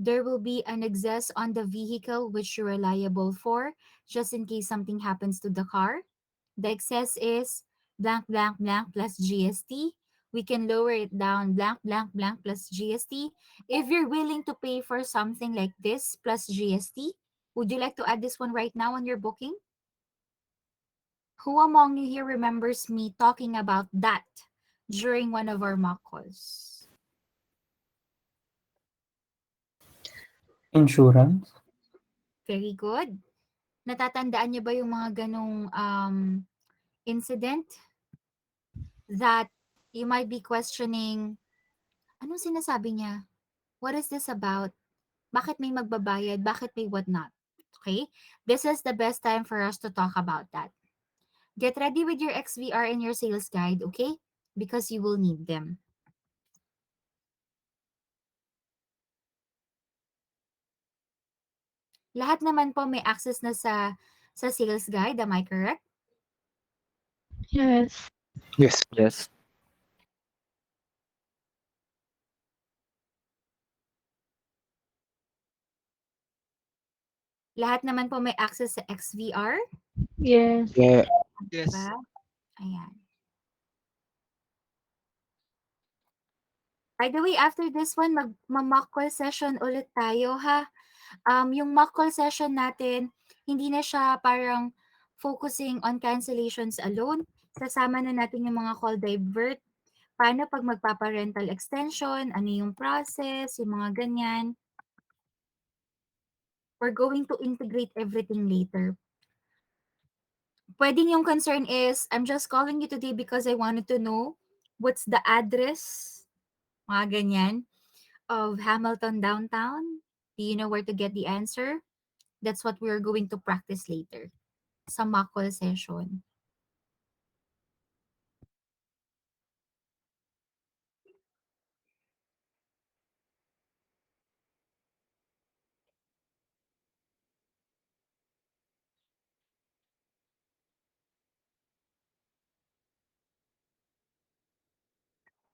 There will be an excess on the vehicle which you're liable for, just in case something happens to the car. The excess is blank, blank, blank plus GST. We can lower it down blank, blank, blank plus GST. If you're willing to pay for something like this plus GST, would you like to add this one right now on your booking? Who among you here remembers me talking about that during one of our mock calls? Insurance? Very good. Natatandaan niyo ba yung mga ganong incident that you might be questioning, anong sinasabi niya? What is this about? Bakit may magbabayad? Bakit may whatnot? Okay? This is the best time for us to talk about that. Get ready with your XVR and your sales guide, okay? Because you will need them. Lahat naman po may access na sa sales guide, am I correct? Yes. Yes. Yes. Lahat naman po may access sa XVR, Yes. Yeah. di ba? Ayan. By the way, after this one, mag-mock call session ulit tayo ha. Yung mock call session natin, hindi na siya parang focusing on cancellations alone. Sasama na natin yung mga call divert. Paano pag magpapa-rental extension? Ano yung process? Yung mga ganyan. We're going to integrate everything later. Pwedeng yung concern is, I'm just calling you today because I wanted to know what's the address, mga ganyan, of Hamilton downtown. Do you know where to get the answer? That's what we're going to practice later sa mock call session.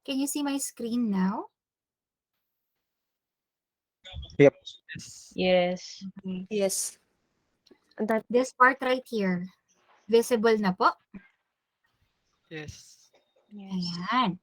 Can you see my screen now? Yep. Yes. Yes. Okay. Yes. Ang dami. This part right here, visible na po? Yes. Yes. Ayan.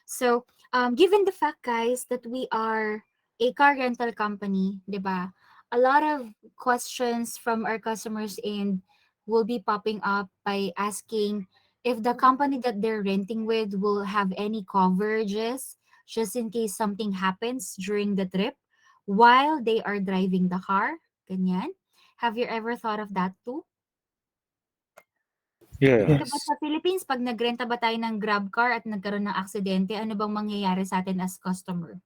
So, given the fact, guys, that we are a car rental company, di ba? A lot of questions from our customers and will be popping up by asking if the company that they're renting with will have any coverages just in case something happens during the trip while they are driving the car. Ganyan. Have you ever thought of that too? Yeah. Dito ba Yes. sa Philippines, pag nagrenta ba tayo ng grab car at nagkaroon ng aksidente, ano bang mangyayari sa atin as customer?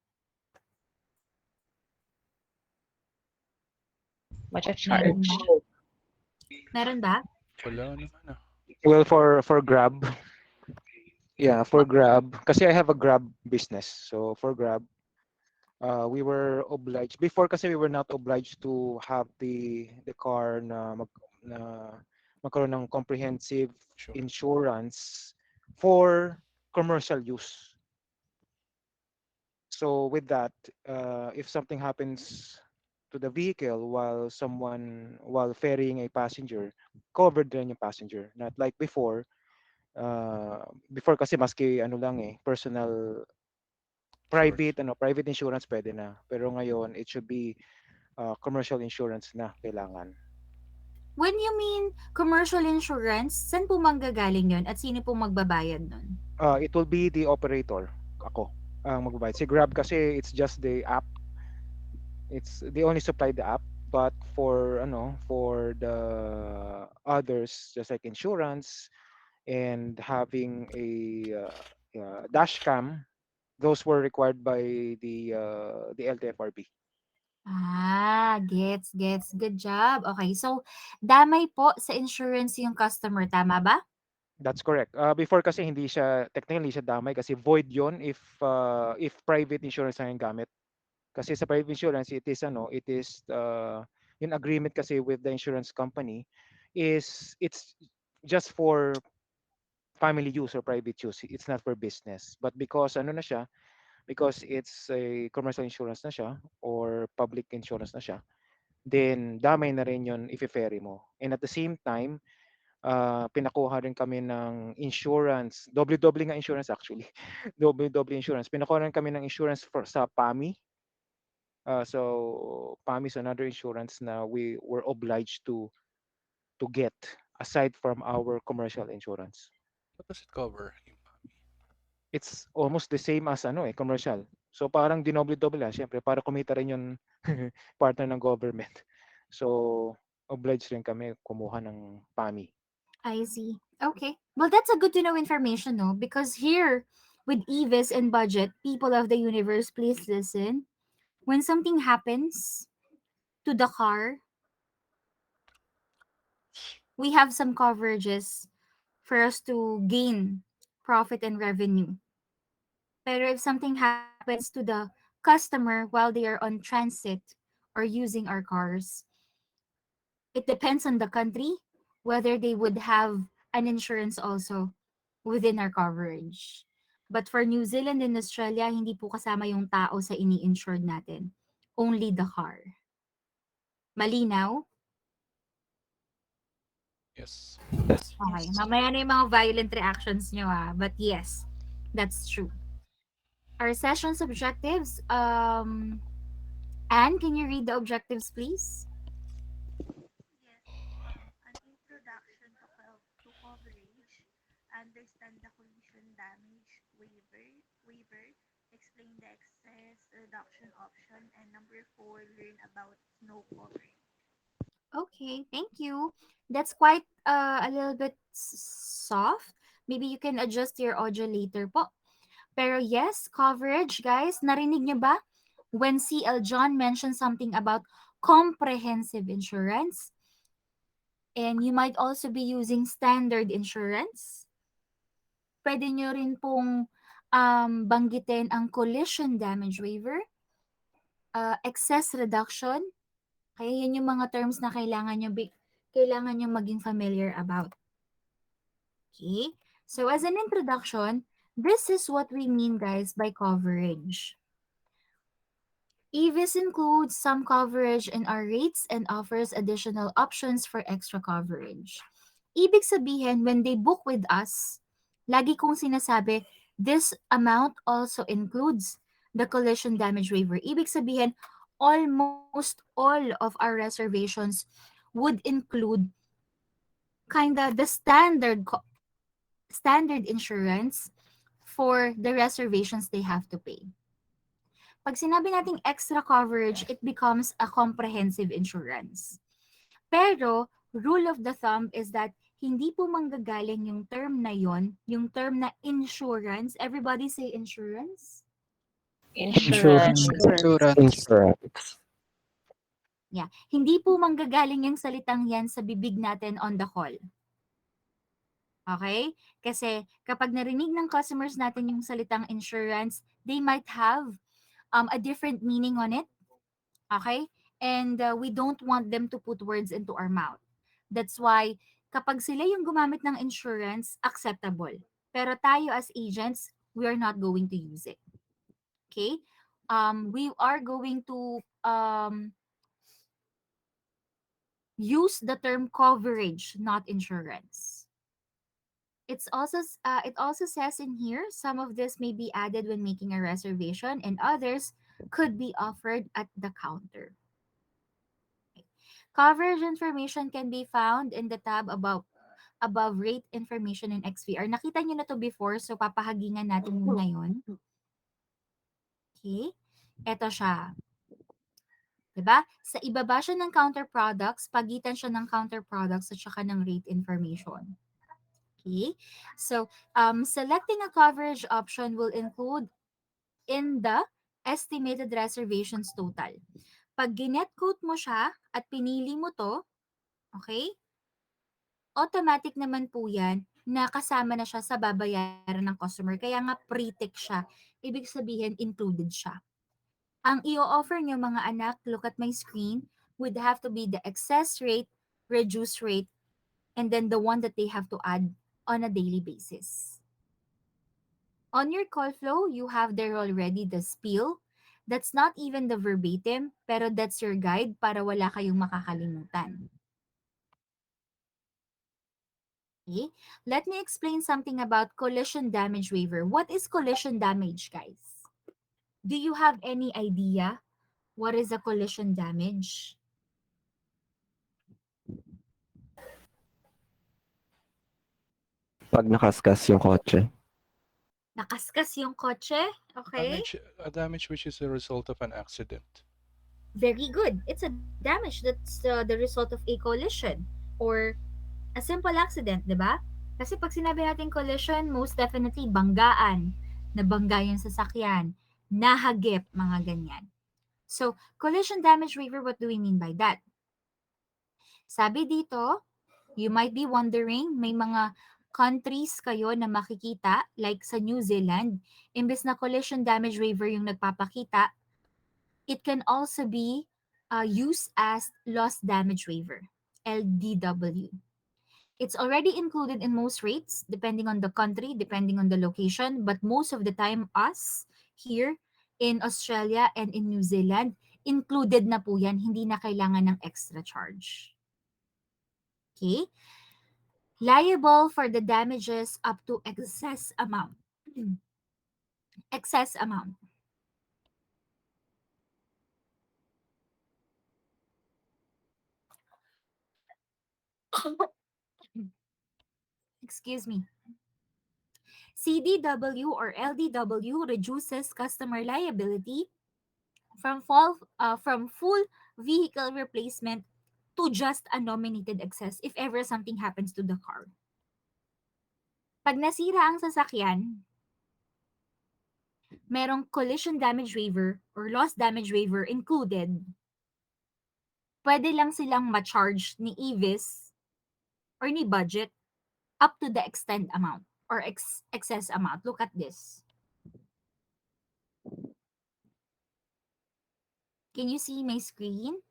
Macha-charge. Meron ba? Meron ba? Wala naman ah. Well, for Grab, yeah, for Grab, kasi I have a Grab business. So for Grab, we were obliged before kasi we were not obliged to have the car na magkaroon ng comprehensive Sure. insurance for commercial use. So with that, if something happens to the vehicle while ferrying a passenger, covered din yung passenger. Not like before. Before kasi maski ano lang personal Sure. private insurance pwede na. Pero ngayon it should be commercial insurance na kailangan. When you mean commercial insurance, saan po manggagaling yon at sino po magbabayad nun? It will be the operator, ako, ang magbabayad. Si Grab kasi it's just the app. It's they only supply the app, but for the others just like insurance and having a dash cam, those were required by the LTFRB. Gets. Good job. Okay, so damay po sa insurance yung customer, tama ba? That's correct. Before kasi hindi siya technically siya damay kasi void 'yon if private insurance na yung gamit. Kasi sa private insurance it is yung agreement kasi with the insurance company is it's just for family use or private use. It's not for business. But because ano na siya, because it's a commercial insurance na siya or public insurance na siya, then damay na rin yun ife-ferry mo. And at the same time, pinakuha rin kami ng insurance, doble-doble nga insurance actually. Doble-doble insurance. Pinakuha rin kami ng insurance sa PAMI. So PAMI is another insurance na we were obliged to get aside from our commercial insurance. What does it cover? Yung PAMI? It's almost the same as ano commercial. So parang dinoble-doble syempre para kumita rin yung partner ng government. So obliged rin kami kumuha ng PAMI. I see. Okay. Well, that's a good to know information, no? Because here, with EVIS and budget, people of the universe, please listen. When something happens to the car, we have some coverages for us to gain profit and revenue. Pero if something happens to the customer while they are on transit or using our cars, it depends on the country whether they would have an insurance also within our coverage. But for New Zealand and Australia, hindi po kasama yung tao sa ini-insured natin. Only the car. Malinaw? Yes. Okay. Mamaya na yung mga violent reactions nyo But yes, that's true. Our session's objectives. Anne, can you read the objectives, please? Yes, an introduction to coverage, understand the collision damage waiver, explain the excess reduction option, and number 4, learn about snow coverage. Okay, thank you. That's quite a little bit soft. Maybe you can adjust your audio later po. Pero yes, coverage, guys. Narinig niyo ba? When CL John mentioned something about comprehensive insurance, and you might also be using standard insurance, pwede nyo rin pong banggitin ang collision damage waiver, excess reduction. Kaya yan yung mga terms na kailangan nyo maging familiar about. Okay? So as an introduction, this is what we mean, guys, by coverage. EVIS includes some coverage in our rates and offers additional options for extra coverage. Ibig sabihin, when they book with us, lagi kong sinasabi, this amount also includes the collision damage waiver. Ibig sabihin, almost all of our reservations would include kinda the standard insurance for the reservations they have to pay. Pag sinabi nating extra coverage, it becomes a comprehensive insurance. Pero, rule of the thumb is that hindi po manggagaling yung term na yon, yung term na insurance. Everybody say insurance? Insurance. Insurance. Yeah. Hindi po manggagaling yung salitang yan sa bibig natin on the call. Okay? Kasi kapag narinig ng customers natin yung salitang insurance, they might have a different meaning on it. Okay? And we don't want them to put words into our mouth. That's why kapag sila yung gumamit ng insurance, acceptable. Pero tayo as agents, we are not going to use it. Okay? We are going to use the term coverage, not insurance. It also says in here, some of this may be added when making a reservation and others could be offered at the counter. Coverage information can be found in the tab above rate information in XVR. Nakita nyo na to before, so papahagingan natin yun ngayon. Okay? Ito siya. Diba? Sa ibaba siya ng counter products, pagitan siya ng counter products at saka ng rate information. Okay? So, selecting a coverage option will include in the estimated reservations total. Pag ginet quote mo siya at pinili mo to, okay? Automatic naman po yan na kasama na siya sa babayaran ng customer. Kaya nga pre-tick siya. Ibig sabihin, included siya. Ang i-offer nyo mga anak, look at my screen, would have to be the excess rate, reduced rate, and then the one that they have to add on a daily basis. On your call flow, you have there already the spiel. That's not even the verbatim, pero that's your guide para wala kayong makakalimutan. Okay? Let me explain something about collision damage waiver. What is collision damage, guys? Do you have any idea what is a collision damage? Pag nakaskas yung kotse. Nakaskas yung kotse, okay? A damage which is a result of an accident. Very good. It's a damage that's the result of a collision or a simple accident, di ba? Kasi pag sinabi natin collision, most definitely banggaan, nabangga yung sasakyan, nahagip, mga ganyan. So, collision damage waiver, what do we mean by that? Sabi dito, you might be wondering, may mga countries kayo na makikita, like sa New Zealand, imbes na collision damage waiver yung nagpapakita, it can also be used as loss damage waiver, LDW. It's already included in most rates, depending on the country, depending on the location, but most of the time, us here in Australia and in New Zealand, included na po yan, hindi na kailangan ng extra charge. Okay? Liable for the damages up to excess amount. Excess amount. Excuse me. CDW or LDW reduces customer liability from full vehicle replacement to just a nominated excess if ever something happens to the car. Pag nasira ang sasakyan, merong collision damage waiver or loss damage waiver included. Pwede lang silang ma-charge ni EVIS or ni budget up to the extent amount or excess amount. Look at this. Can you see my screen?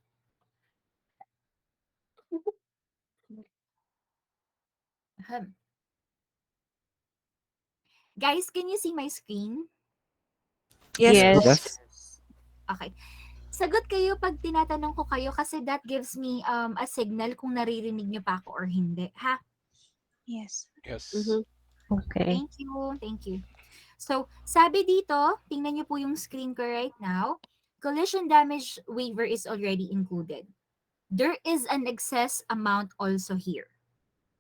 Guys, can you see my screen? Yes. Yes. Okay. Sagot kayo pag tinatanong ko kayo kasi that gives me a signal kung naririnig niyo pa ako or hindi. Ha? Yes. Yes. Okay. Thank you. Thank you. So, sabi dito, tingnan niyo po yung screen ko right now. Collision damage waiver is already included. There is an excess amount also here.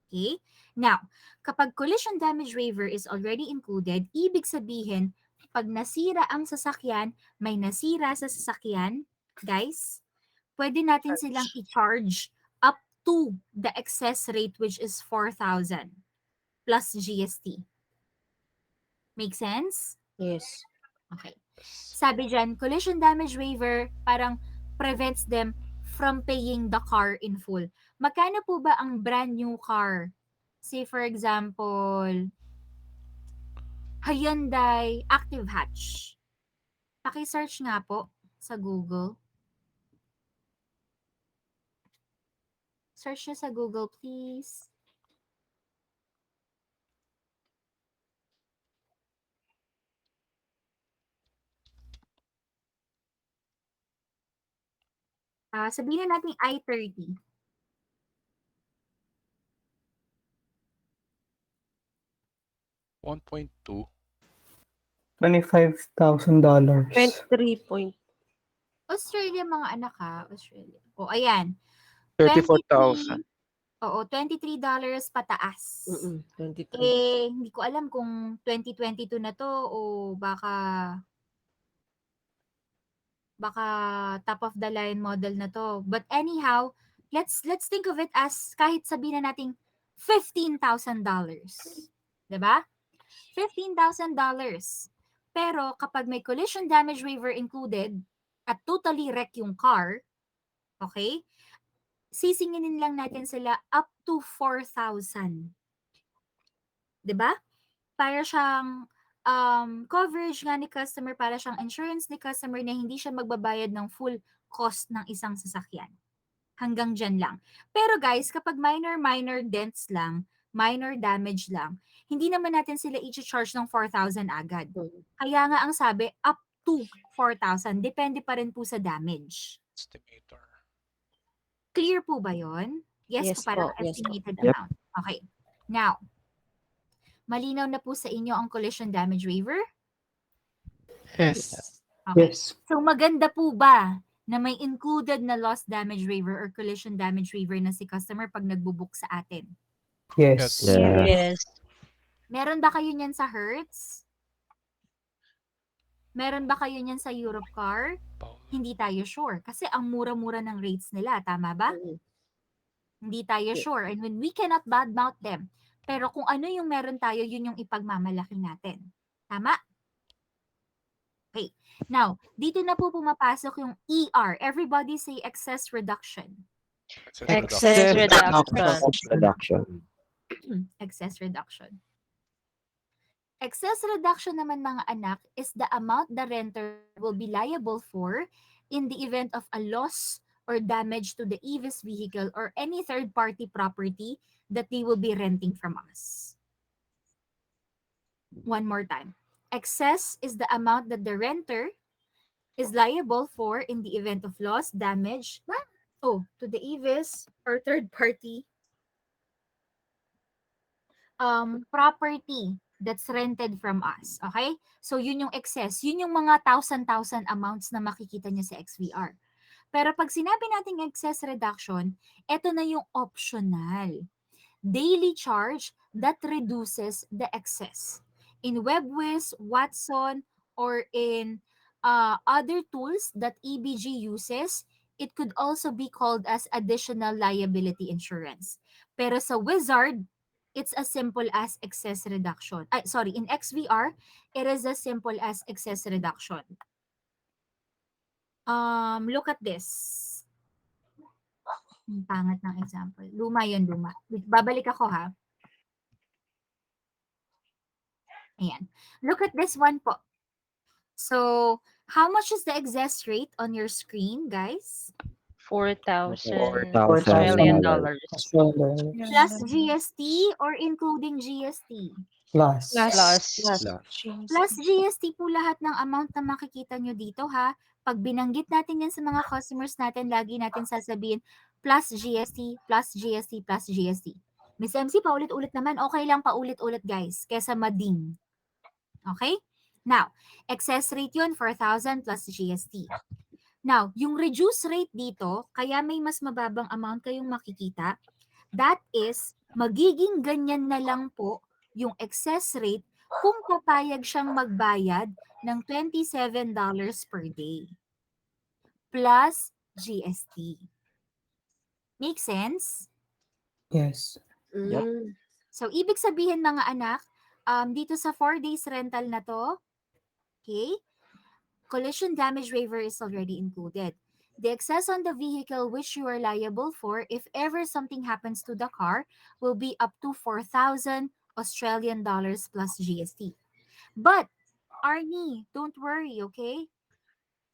Okay? Now, kapag collision damage waiver is already included, ibig sabihin, pag nasira ang sasakyan, may nasira sa sasakyan, guys, pwede natin silang i-charge up to the excess rate which is 4,000 plus GST. Make sense? Yes. Okay. Sabi dyan, collision damage waiver parang prevents them from paying the car in full. Magkano po ba ang brand new car? Say for example, Hyundai Active Hatch. Paki-search nga po sa Google. Search nyo sa Google, please. Sabihin na natin i30. 1.2. $25,000. 23 point. Australia mga anak ha. Australia. O, ayan. 34,000. Oo, $23 pataas. 23. Hindi ko alam kung 2022 na to o baka top of the line model na to. But anyhow, let's think of it as kahit sabihin na nating $15,000. 'Di ba? $15,000. Pero kapag may collision damage waiver included at totally wreck yung car, okay? Sisinginin lang natin sila up to 4,000. 'Di ba? Para siyang coverage nga ni customer, para siyang insurance ni customer na hindi siya magbabayad ng full cost ng isang sasakyan. Hanggang dyan lang. Pero guys, kapag minor dents lang, minor damage lang, hindi naman natin sila i-charge ng 4,000 agad. Mm. Kaya nga ang sabi, up to 4,000. Depende pa rin po sa damage. Estimator. Clear po ba yon? Yes, Yes po, parang po, yes po. estimated Yep. amount. Okay. Now, malinaw na po sa inyo ang collision damage waiver? Yes. Okay. Yes. So maganda po ba na may included na loss damage waiver or collision damage waiver na si customer pag nagbubook sa atin? Yes. Yes. Yes. Meron ba kayo niyan sa Hertz? Meron ba kayo niyan sa Europcar? Paul. Hindi tayo sure kasi ang mura-mura ng rates nila, tama ba? Mm. Hindi tayo Yeah. sure and when we cannot badmouth them. Pero kung ano yung meron tayo, yun yung ipagmamalaki natin. Tama? Okay. Now, dito na po pumapasok yung ER. Everybody say excess reduction. Excess reduction. Reduction. Excess reduction. Excess reduction naman mga anak is the amount the renter will be liable for in the event of a loss or damage to the EVIS vehicle or any third-party property that they will be renting from us. One more time. Excess is the amount that the renter is liable for in the event of loss, damage, to the EVIS or third-party property that's rented from us. Okay? So, yun yung excess. Yun yung mga thousand amounts na makikita niyo sa XVR. Pero pag sinabi nating excess reduction, ito na yung optional. Daily charge that reduces the excess. In WebWiz, Watson, or in other tools that EBG uses, it could also be called as additional liability insurance. Pero sa Wizard, it's as simple as excess reduction. In XVR, it is as simple as excess reduction. Look at this. Ang pangat ng example. Luma yun, luma. Babalik ako ha. Ayan. Look at this one po. So, how much is the excess rate on your screen, guys? 4,000 $4,000. Australian dollars. Plus GST or including GST? Plus. Plus GST po lahat ng amount na makikita nyo dito ha. Pag binanggit natin yan sa mga customers natin, lagi natin sasabihin plus GST, plus GST, plus GST. Miss MC, paulit-ulit naman. Okay lang paulit-ulit guys, kesa mading. Okay? Now, excess rate yun, 4,000 plus GST. Now, yung reduce rate dito, kaya may mas mababang amount kayong makikita, that is, magiging ganyan na lang po yung excess rate kung papayag siyang magbayad ng $27 per day plus GST. Make sense? Yes. Mm. So, ibig sabihin mga anak, dito sa 4 days rental na to, okay, collision damage waiver is already included. The excess on the vehicle which you are liable for if ever something happens to the car will be up to 4,000 Australian dollars plus GST. But, Arnie, don't worry, okay?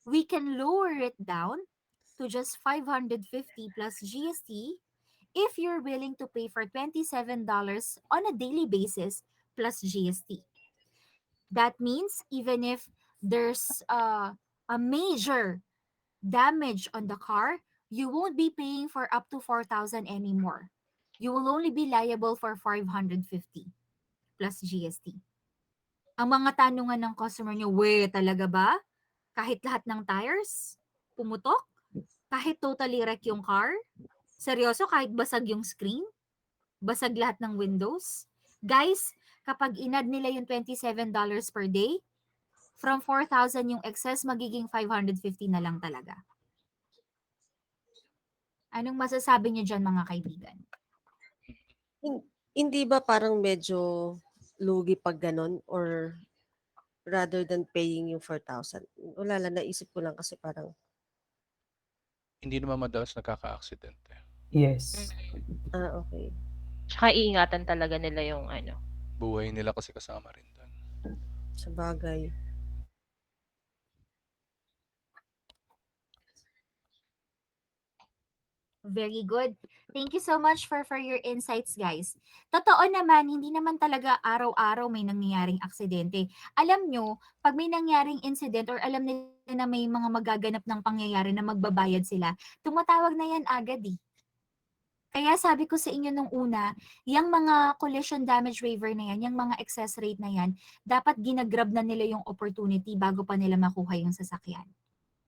We can lower it down to just 550 plus GST if you're willing to pay for $27 on a daily basis plus GST. That means even if there's a major damage on the car, you won't be paying for up to 4,000 anymore. You will only be liable for 550 plus GST. Ang mga tanungan ng customer nyo, talaga ba? Kahit lahat ng tires? Pumutok? Kahit totally wreck yung car? Seryoso, kahit basag yung screen? Basag lahat ng windows? Guys, kapag inad nila yung $27 per day, from 4,000 yung excess, magiging 550 na lang talaga. Anong masasabi niyo dyan mga kaibigan? Hindi ba parang medyo lugi pag ganon or rather than paying yung 4,000? Wala lang, naisip ko lang kasi parang Hindi naman madalas nakaka-aksidente. Yes. okay. Tsaka iingatan talaga nila yung Buhay nila kasi kasama rin doon. Sa bagay. Very good. Thank you so much for your insights, guys. Totoo naman, hindi naman talaga araw-araw may nangyayaring aksidente. Alam nyo, pag may nangyaring incident or alam nila na may mga magaganap ng pangyayari na magbabayad sila, tumatawag na yan agad eh. Kaya sabi ko sa inyo nung una, yung mga collision damage waiver na yan, yung mga excess rate na yan, dapat ginagrab na nila yung opportunity bago pa nila makuha yung sasakyan.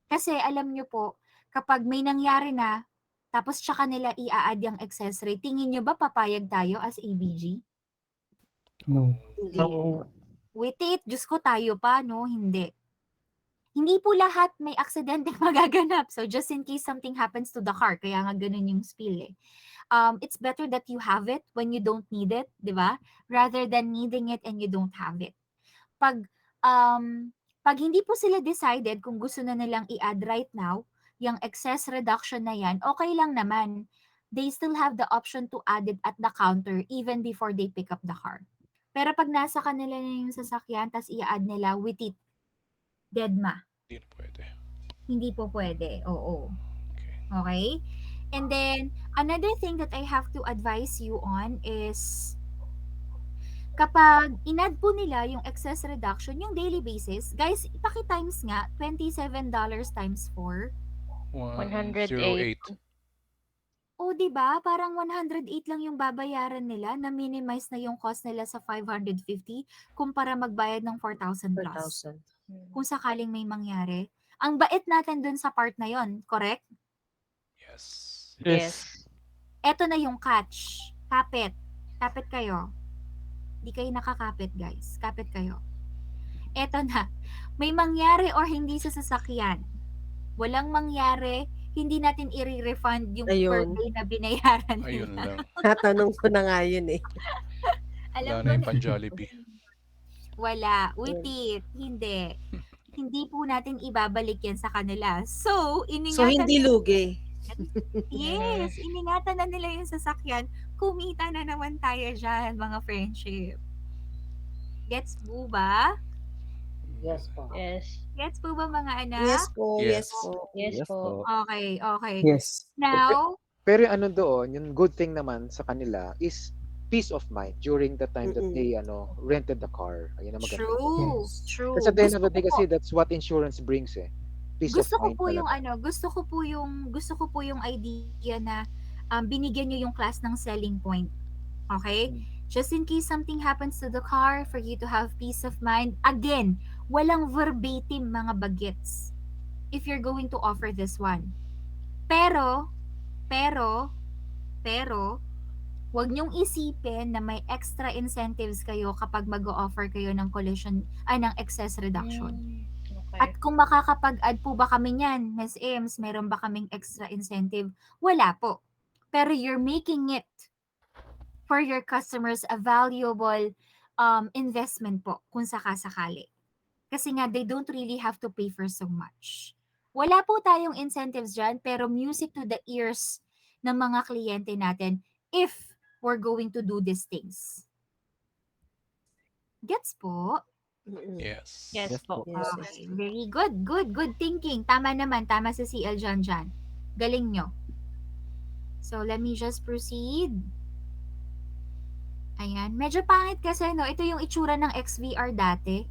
Kasi alam nyo po, kapag may nangyari na, tapos tsaka nila i-add yung excess rate, tingin nyo ba papayag tayo as ABG? No. Hindi. Wait it, Diyos ko tayo pa, no? Hindi. Hindi po lahat may aksidente magaganap. So just in case something happens to the car, kaya nga ganun yung spill eh. It's better that you have it when you don't need it, di ba? Rather than needing it and you don't have it. Pag hindi po sila decided kung gusto na nilang i-add right now, yung excess reduction na yan, okay lang naman. They still have the option to add it at the counter even before they pick up the car. Pero pag nasa kanila na yung sasakyan, tas i-add nila with it, deadma. Hindi na pwede. Hindi po pwede. Oo. Okay. Okay? And then, another thing that I have to advise you on is kapag inad po nila yung excess reduction, yung daily basis, guys, paki-times nga, $27 times 4. 108. 108. O, di ba? Parang 108 lang yung babayaran nila na minimize na yung cost nila sa 550 kumpara magbayad ng 4,000 plus. 4,000. Kung sakaling may mangyari. Ang bait natin dun sa part na yon, correct? Yes. Yes. Eto na yung catch. Kapit. Kapit kayo. Di kayo nakakapit, guys. Kapit kayo. Eto na. May mangyari or hindi sa sasakyan. Walang mangyari, hindi natin i-refund yung per Ayun. day na binayaran Ayun nila. lang. Tatanong ko na nga yun eh. Alam Wala mo na yung na, pan-Jollibee. wala. Witit. Hindi. Hindi po natin ibabalik yan sa kanila. So, So, iningatan hindi lugi. Yes, iningatan na nila yung sasakyan. Kumita na naman tayo dyan, mga friendship. Gets po ba? Yes po. Yes. Gets po ba mga anak? Yes po, yes Yes. po. Yes po. Okay, okay. Yes. Now, Pero yung ano doon, yung good thing naman sa kanila is peace of mind during the time that Mm-mm. they rented the car. Ayun ang maganda. true, Yes. true. Kasi at the end of Gusto the day ko po- kasi that's what insurance brings eh. Peace gusto of ko mind po yung talaga. gusto ko po yung idea na binigyan nyo yung class ng selling point. Okay? Just in case something happens to the car, for you to have peace of mind. Again, walang verbatim mga bagets if you're going to offer this one. Pero, wag niyong isipin na may extra incentives kayo kapag mag-o-offer kayo ng ng excess reduction. Okay. At kung makakapag-add po ba kami niyan, Ms. Ems, meron ba kaming extra incentive? Wala po. Pero you're making it for your customers a valuable investment po kung sakasakali. Kasi nga, they don't really have to pay for so much. Wala po tayong incentives dyan, pero music to the ears ng mga kliyente natin if we're going to do these things. Gets po? Mm-mm. Yes. Yes po. Yes, Okay, very good. Good thinking. Tama naman. Tama si CL dyan. Galing nyo. So, let me just proceed. Ayan. Medyo pangit kasi, no? Ito yung itsura ng XVR dati.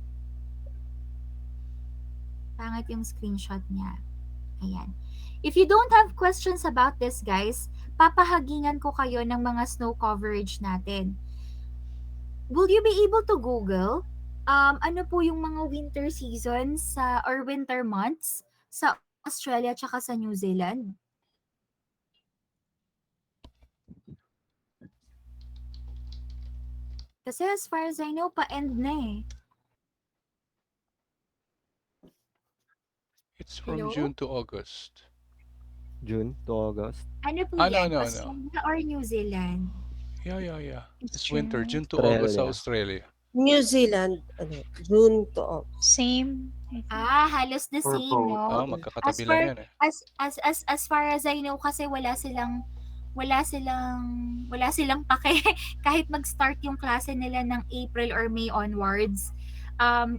Pangit yung screenshot niya. Ayan. If you don't have questions about this, guys, papahagingan ko kayo ng mga snow coverage natin. Will you be able to Google ano po yung mga winter seasons or winter months sa Australia tsaka sa New Zealand? Kasi as far as I know, pa-end na eh. It's from Hello? June to August. June to August. Ano po No, yan? no. Australia or New Zealand? Yeah. It's It's winter, June. June to August sa Australia. Australia. New Zealand, June to August. Same. Halos the same, no? Magkakatabi As lang far- yan eh. As far as I know kasi wala silang pake kahit mag-start yung klase nila ng April or May onwards.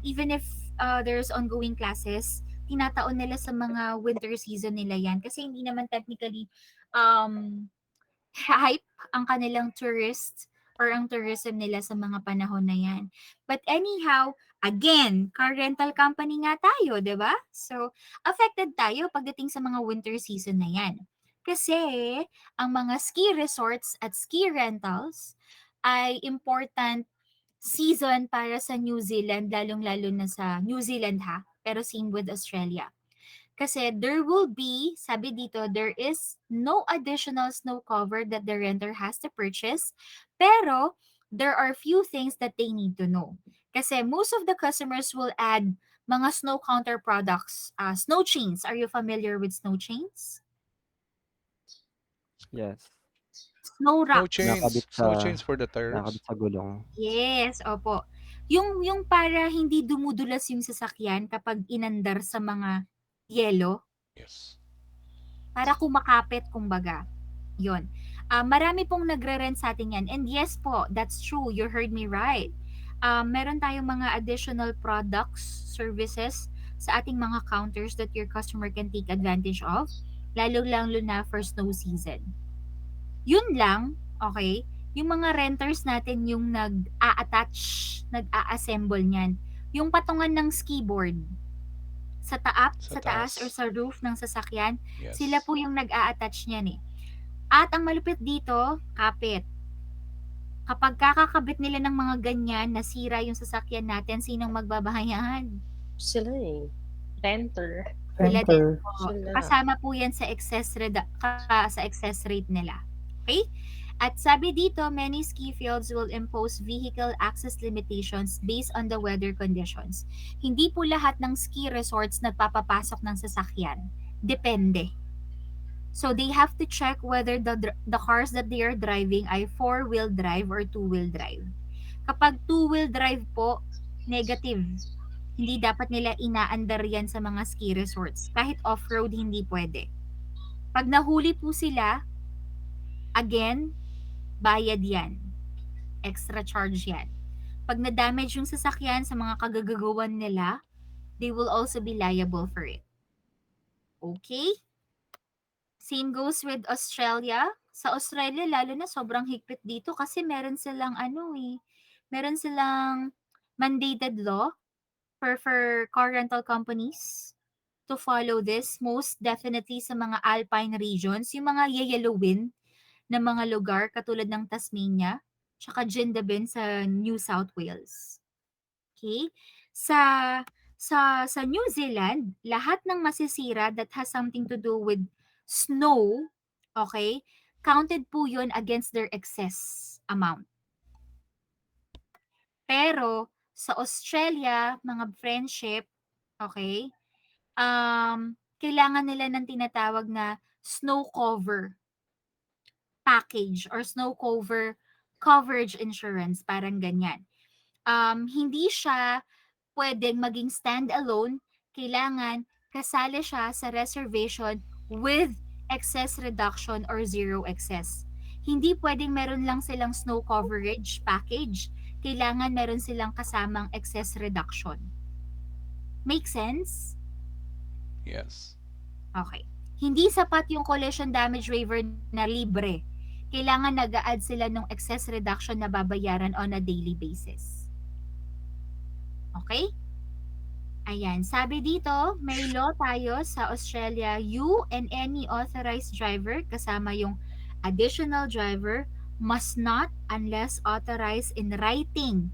Even if there's ongoing classes, tinataon nila sa mga winter season nila yan. Kasi hindi naman technically um, hype ang kanilang tourist or ang tourism nila sa mga panahon na yan. But anyhow, again, car rental company nga tayo, di ba? So, affected tayo pagdating sa mga winter season na yan. Kasi, ang mga ski resorts at ski rentals ay important season para sa New Zealand, lalong-lalo na sa New Zealand ha, pero same with Australia. Kasi there will be, sabi dito, there is no additional snow cover that the renter has to purchase. Pero there are few things that they need to know. Kasi most of the customers will add mga snow counter products. Snow chains. Are you familiar with snow chains? Yes. Snow Snow rocks. Nakabit chains. Snow sa chains for the tires. nakabit sa gulong. Yes, opo. Yung para hindi dumudulas yung sasakyan kapag inandar sa mga yelo. Yes. Para kumakapit, kumbaga. Yun. Marami pong nagre-rent sa atin yan. And yes po, that's true. You heard me right. Meron tayong mga additional products, services sa ating mga counters that your customer can take advantage of. Lalo-lalo na for snow season. Yun lang, okay? Yung mga renters natin yung nag-a-attach, nag-a-assemble niyan. Yung patungan ng ski board sa taas or sa roof ng sasakyan, Yes. sila po yung nag-a-attach niyan eh. At ang malupit dito, kapit. Kapag kakakabit nila ng mga ganyan, nasira yung sasakyan natin, sinong magbabahayan? Sila eh. Renter. Sila din Renter. po. Sila. Kasama po yan sa sa excess rate nila. Okay? At sabi dito, many ski fields will impose vehicle access limitations based on the weather conditions. Hindi po lahat ng ski resorts nagpapapasok ng sasakyan. Depende. So they have to check whether the cars that they are driving ay 4-wheel drive or 2-wheel drive. Kapag 2-wheel drive po, negative. Hindi dapat nila inaandar yan sa mga ski resorts. Kahit off-road, hindi pwede. Pag nahuli po sila, again, bayad yan. Extra charge yan. Pag na-damage yung sasakyan sa mga kagagawan nila, they will also be liable for it. Okay? Same goes with Australia. Sa Australia, lalo na sobrang higpit dito kasi meron silang meron silang mandated law for car rental companies to follow this, most definitely sa mga alpine regions, yung mga yayalowin na mga lugar katulad ng Tasmania, tsaka Jindabyne sa New South Wales. Okay? Sa New Zealand, lahat ng masisira that has something to do with snow, okay, counted po yun against their excess amount. Pero sa Australia, mga friendship, okay, kailangan nila ng tinatawag na snow cover package or snow cover coverage insurance, parang ganyan. Hindi siya pwedeng maging stand-alone, kailangan kasali siya sa reservation with excess reduction or zero excess. Hindi pwedeng meron lang silang snow coverage package, kailangan meron silang kasamang excess reduction. Make sense? Yes. Okay. Hindi sapat yung collision damage waiver na libre. Kailangan nag-a-add sila ng excess reduction na babayaran on a daily basis. Okay? Ayan, sabi dito, may law tayo sa Australia, you and any authorized driver, kasama yung additional driver, must not, unless authorized in writing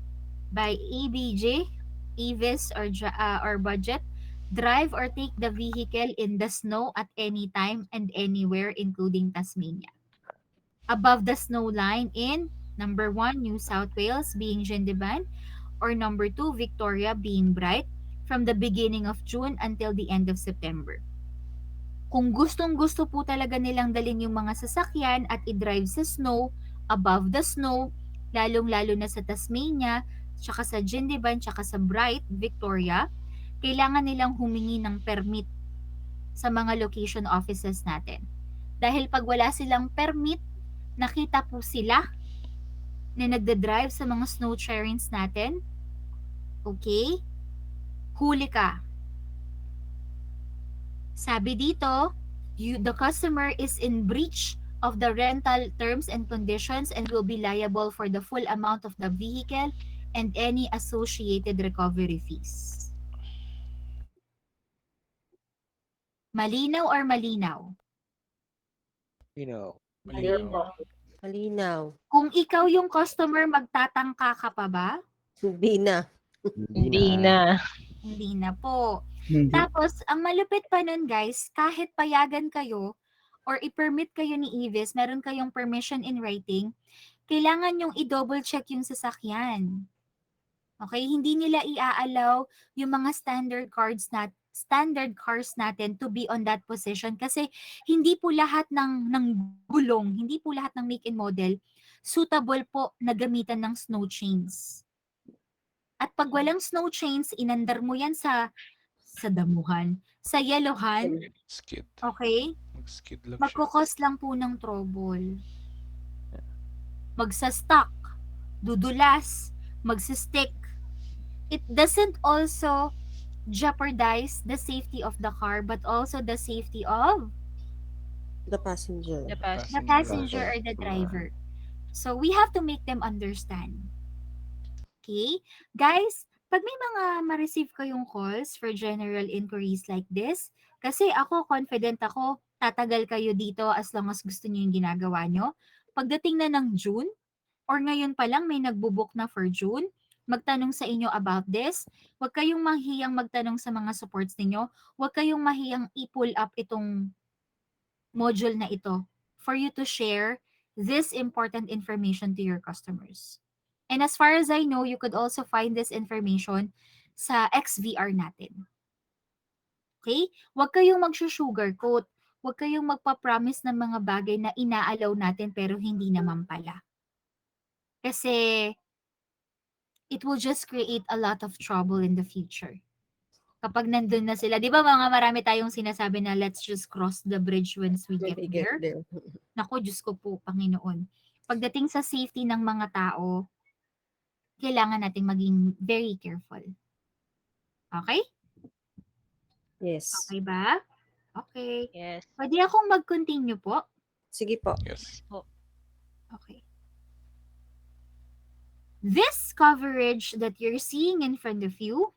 by ABJ, EVIS, or budget, drive or take the vehicle in the snow at any time and anywhere, including Tasmania. Above the snow line in, number 1, New South Wales, being Jindabyne, or number 2, Victoria, being Bright, from the beginning of June until the end of September. Kung gustong-gusto po talaga nilang dalhin yung mga sasakyan at i-drive sa snow, above the snow, lalong-lalo na sa Tasmania, tsaka sa Jindabyne, tsaka sa Bright, Victoria, kailangan nilang humingi ng permit sa mga location offices natin. Dahil pag wala silang permit, nakita po sila na nagda-drive sa mga snow terrains natin, okay, huli ka. Sabi dito, the customer is in breach of the rental terms and conditions and will be liable for the full amount of the vehicle and any associated recovery fees. Malinaw or malinaw? Malinaw. Malinaw. Kung ikaw yung customer, magtatangka ka pa ba? Hindi na. Hindi na. Hindi na po. Hindi. Tapos, ang malupit pa nun guys, kahit payagan kayo or i-permit kayo ni Evis, meron kayong permission in writing, kailangan yung i-double check yung sasakyan. Okay? Hindi nila i-allow yung mga standard cars natin to be on that position kasi hindi po lahat ng gulong, hindi po lahat ng make and model suitable po na gamitan ng snow chains. At pag walang snow chains, inandar mo yan sa damuhan, sa yellowhan, Skid. okay? Mag-skid lang siya. Magkukos lang po ng trouble. Magsa-stuck, dudulas, magsistick. It doesn't also jeopardize the safety of the car but also the safety of The passenger. The the passenger. passenger or the driver. So we have to make them understand. Okay? Guys, pag may mga ma-receive kayong calls for general inquiries like this, kasi ako, confident ako, tatagal kayo dito as long as gusto niyo yung ginagawa nyo. Pagdating na ng June, or ngayon pa lang may nagbo-book na for June, magtanong sa inyo about this. Huwag kayong mahiyang magtanong sa mga supports ninyo. Huwag kayong mahiyang i-pull up itong module na ito for you to share this important information to your customers. And as far as I know, you could also find this information sa XVR natin. Okay? Huwag kayong mag-sugarcoat. Huwag kayong magpa-promise ng mga bagay na ina-allow natin pero hindi naman pala. Kasi it will just create a lot of trouble in the future. Kapag nandun na sila, di ba mga marami tayong sinasabi na let's just cross the bridge once we get there? Naku, Diyos ko po, Panginoon. Pagdating sa safety ng mga tao, kailangan nating maging very careful. Okay? Yes. Okay ba? Okay. Yes. Pwede akong mag-continue po? Sige po. Yes. Okay. This coverage that you're seeing in front of you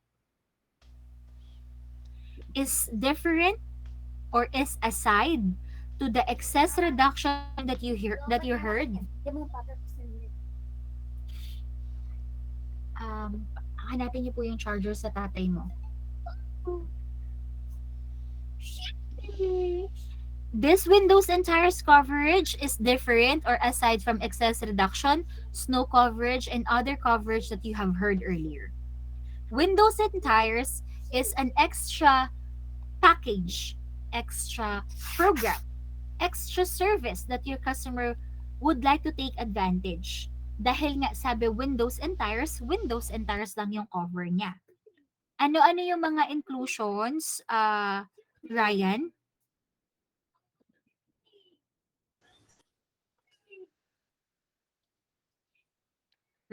is different or is aside to the excess reduction that you heard. Hanapin niyo po yung charger sa tatay mo. This windows and tires coverage is different or aside from excess reduction, snow coverage, and other coverage that you have heard earlier. Windows and tires is an extra package, extra program, extra service that your customer would like to take advantage. Dahil nga sabi windows and tires lang yung cover niya. Ano-ano yung mga inclusions, Ryan?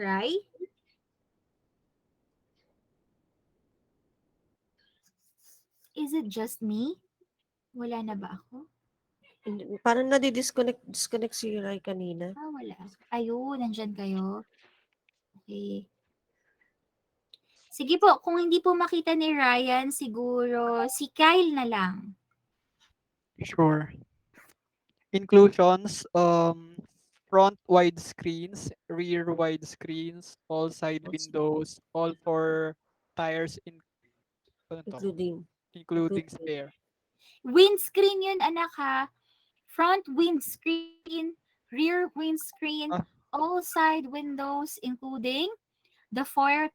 Right? Is it just me? Wala na ba ako? Parang disconnect si Rai kanina. Wala. Ayun, nandyan kayo. Okay. Sige po, kung hindi po makita ni Ryan, siguro si Kyle na lang. Sure. Inclusions, front wide screens, rear wide screens, all side windows, all four tires including spare. Windscreen yun, anak ha. Front windscreen, rear windscreen, all side windows, including the four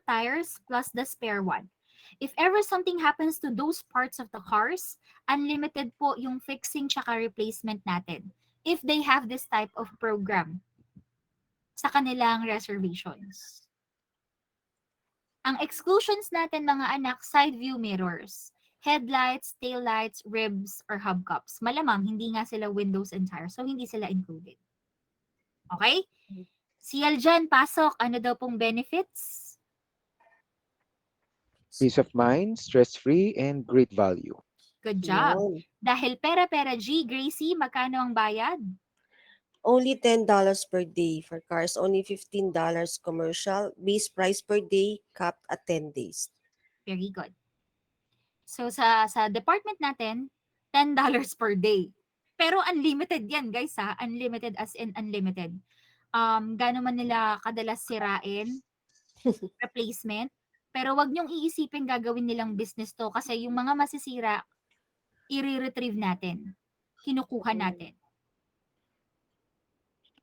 tires plus the spare one. If ever something happens to those parts of the cars, unlimited po yung fixing tsaka replacement natin if they have this type of program sa kanilang reservations. Ang exclusions natin mga anak, side view mirrors, headlights, taillights, ribs, or hubcaps. Malamang hindi nga sila windows and tires, so hindi sila included. Okay? Si Aljan, pasok. Ano daw pong benefits? Peace of mind, stress-free, and great value. Good job. Yun. Dahil pera-pera G, Gracie, magkano ang bayad? Only $10 per day for cars, only $15 commercial, base price per day, capped at 10 days. Very good. So sa department natin, $10 per day. Pero unlimited yan, guys, ha? Unlimited as in unlimited. Gaano man nila kadalas sirain, replacement. Pero wag niyong iisipin gagawin nilang business to kasi yung mga masisira, i-retrieve natin. Kinukuha natin.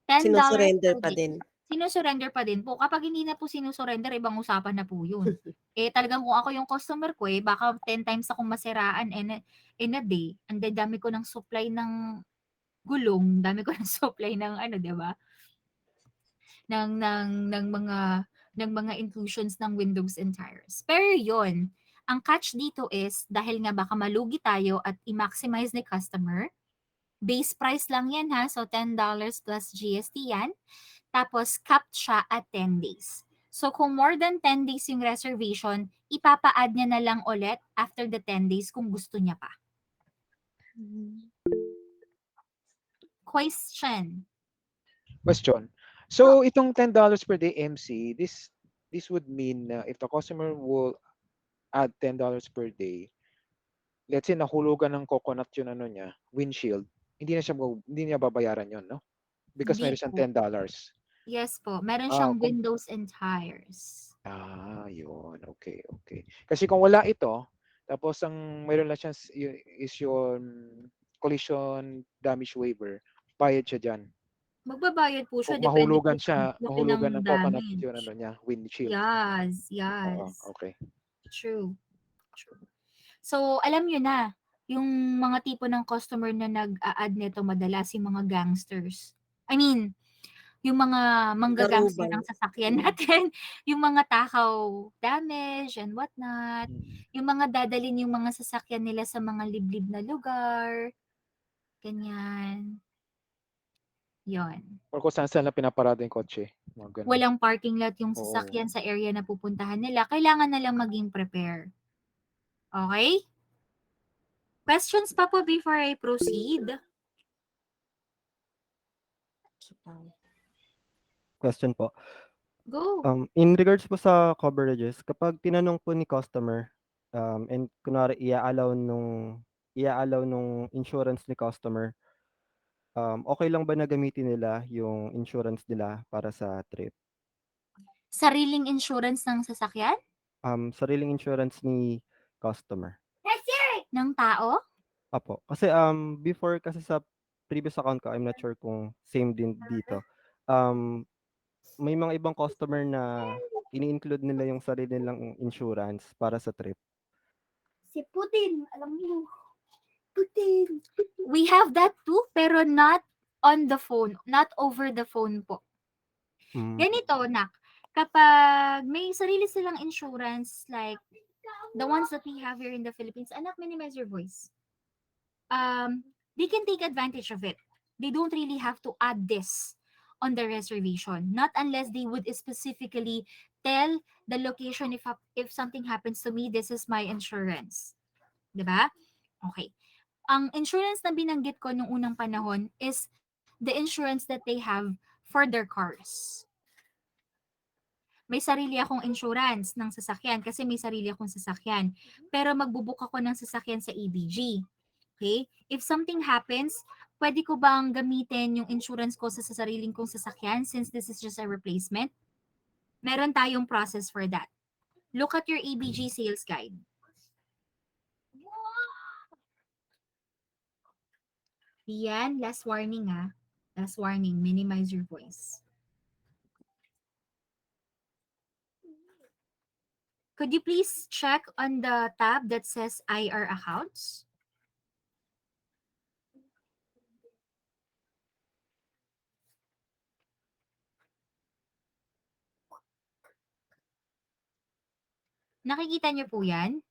$10 Sinusurrender per pa day. din. Sinusurrender pa din po. Kapag hindi na po sinusurrender, ibang usapan na po yun. Talagang kung ako yung customer ko, baka 10 times akong masiraan in a day. Ang dami ko ng supply ng gulong, dami ko ng supply ng di ba? ng mga inclusions ng windows and tires. Pero yun, ang catch dito is, dahil nga baka malugi tayo at i-maximize ni customer, base price lang yan ha, so $10 plus GST yan. Tapos capped siya at 10 days. So kung more than 10 days yung reservation, ipapa-add niya na lang ulit after the 10 days kung gusto niya pa. Question. So itong $10 per day MC, this would mean na if the customer will add $10 per day, let's say nahulugan ng coconut yung niya, windshield, hindi niya babayaran yon, no? Because Hindi meron siyang po. $10. Yes po. Meron siyang Kung windows and tires. yun. Okay. Kasi kung wala ito, tapos ang mayroon lang siya is yung collision damage waiver, bayad siya diyan. Magbabayad po siya. Kung Depende po mahulugan sa laki mahulugan ng coconut damage. yung niya, windshield. Yes. Okay. True. So, alam nyo na, yung mga tipo ng customer na nag-a-add nito madalas yung mga gangsters. I mean, yung mga manggagangster ng Darubal. sasakyan natin, yung mga takaw damage and whatnot, yung mga dadalin yung mga sasakyan nila sa mga liblib na lugar, ganyan. Yon. Or kung saan na pinaparada yung kotse. Mga ganun. Walang parking lot yung Oo. sasakyan sa area na pupuntahan nila. Kailangan na lang maging prepare. Okay? Questions pa po before I proceed? Question po. Go. In regards po sa coverages, kapag tinanong po ni customer, and kunwari i-allow nung insurance ni customer, okay lang ba na gamitin nila yung insurance nila para sa trip? Sariling insurance ng sasakyan? Sariling insurance ni customer. Ng tao? Apo. Kasi before kasi sa previous account ko, I'm not sure kung same din dito. May mga ibang customer na ini-include nila yung sarili nilang insurance para sa trip. Si Putin, alam mo. Putin. We have that too, pero not on the phone. Not over the phone po. Ganito, nak. Kapag may sarili silang insurance, like the ones that we have here in the Philippines, anak, minimize your voice. They can take advantage of it. They don't really have to add this on the reservation, not unless they would specifically tell the location if something happens to me, this is my insurance. Diba? Okay. Ang insurance na binanggit ko nung unang panahon is the insurance that they have for their cars. May sarili akong insurance ng sasakyan kasi may sarili akong sasakyan. Pero magbubook ako ng sasakyan sa ABG. Okay? If something happens, pwede ko bang gamitin yung insurance ko sa sariling kong sasakyan since this is just a replacement? Meron tayong process for that. Look at your ABG sales guide. Yan, last warning ha. Last warning, minimize your voice. Could you please check on the tab that says IR accounts? Nakikita niyo po yan?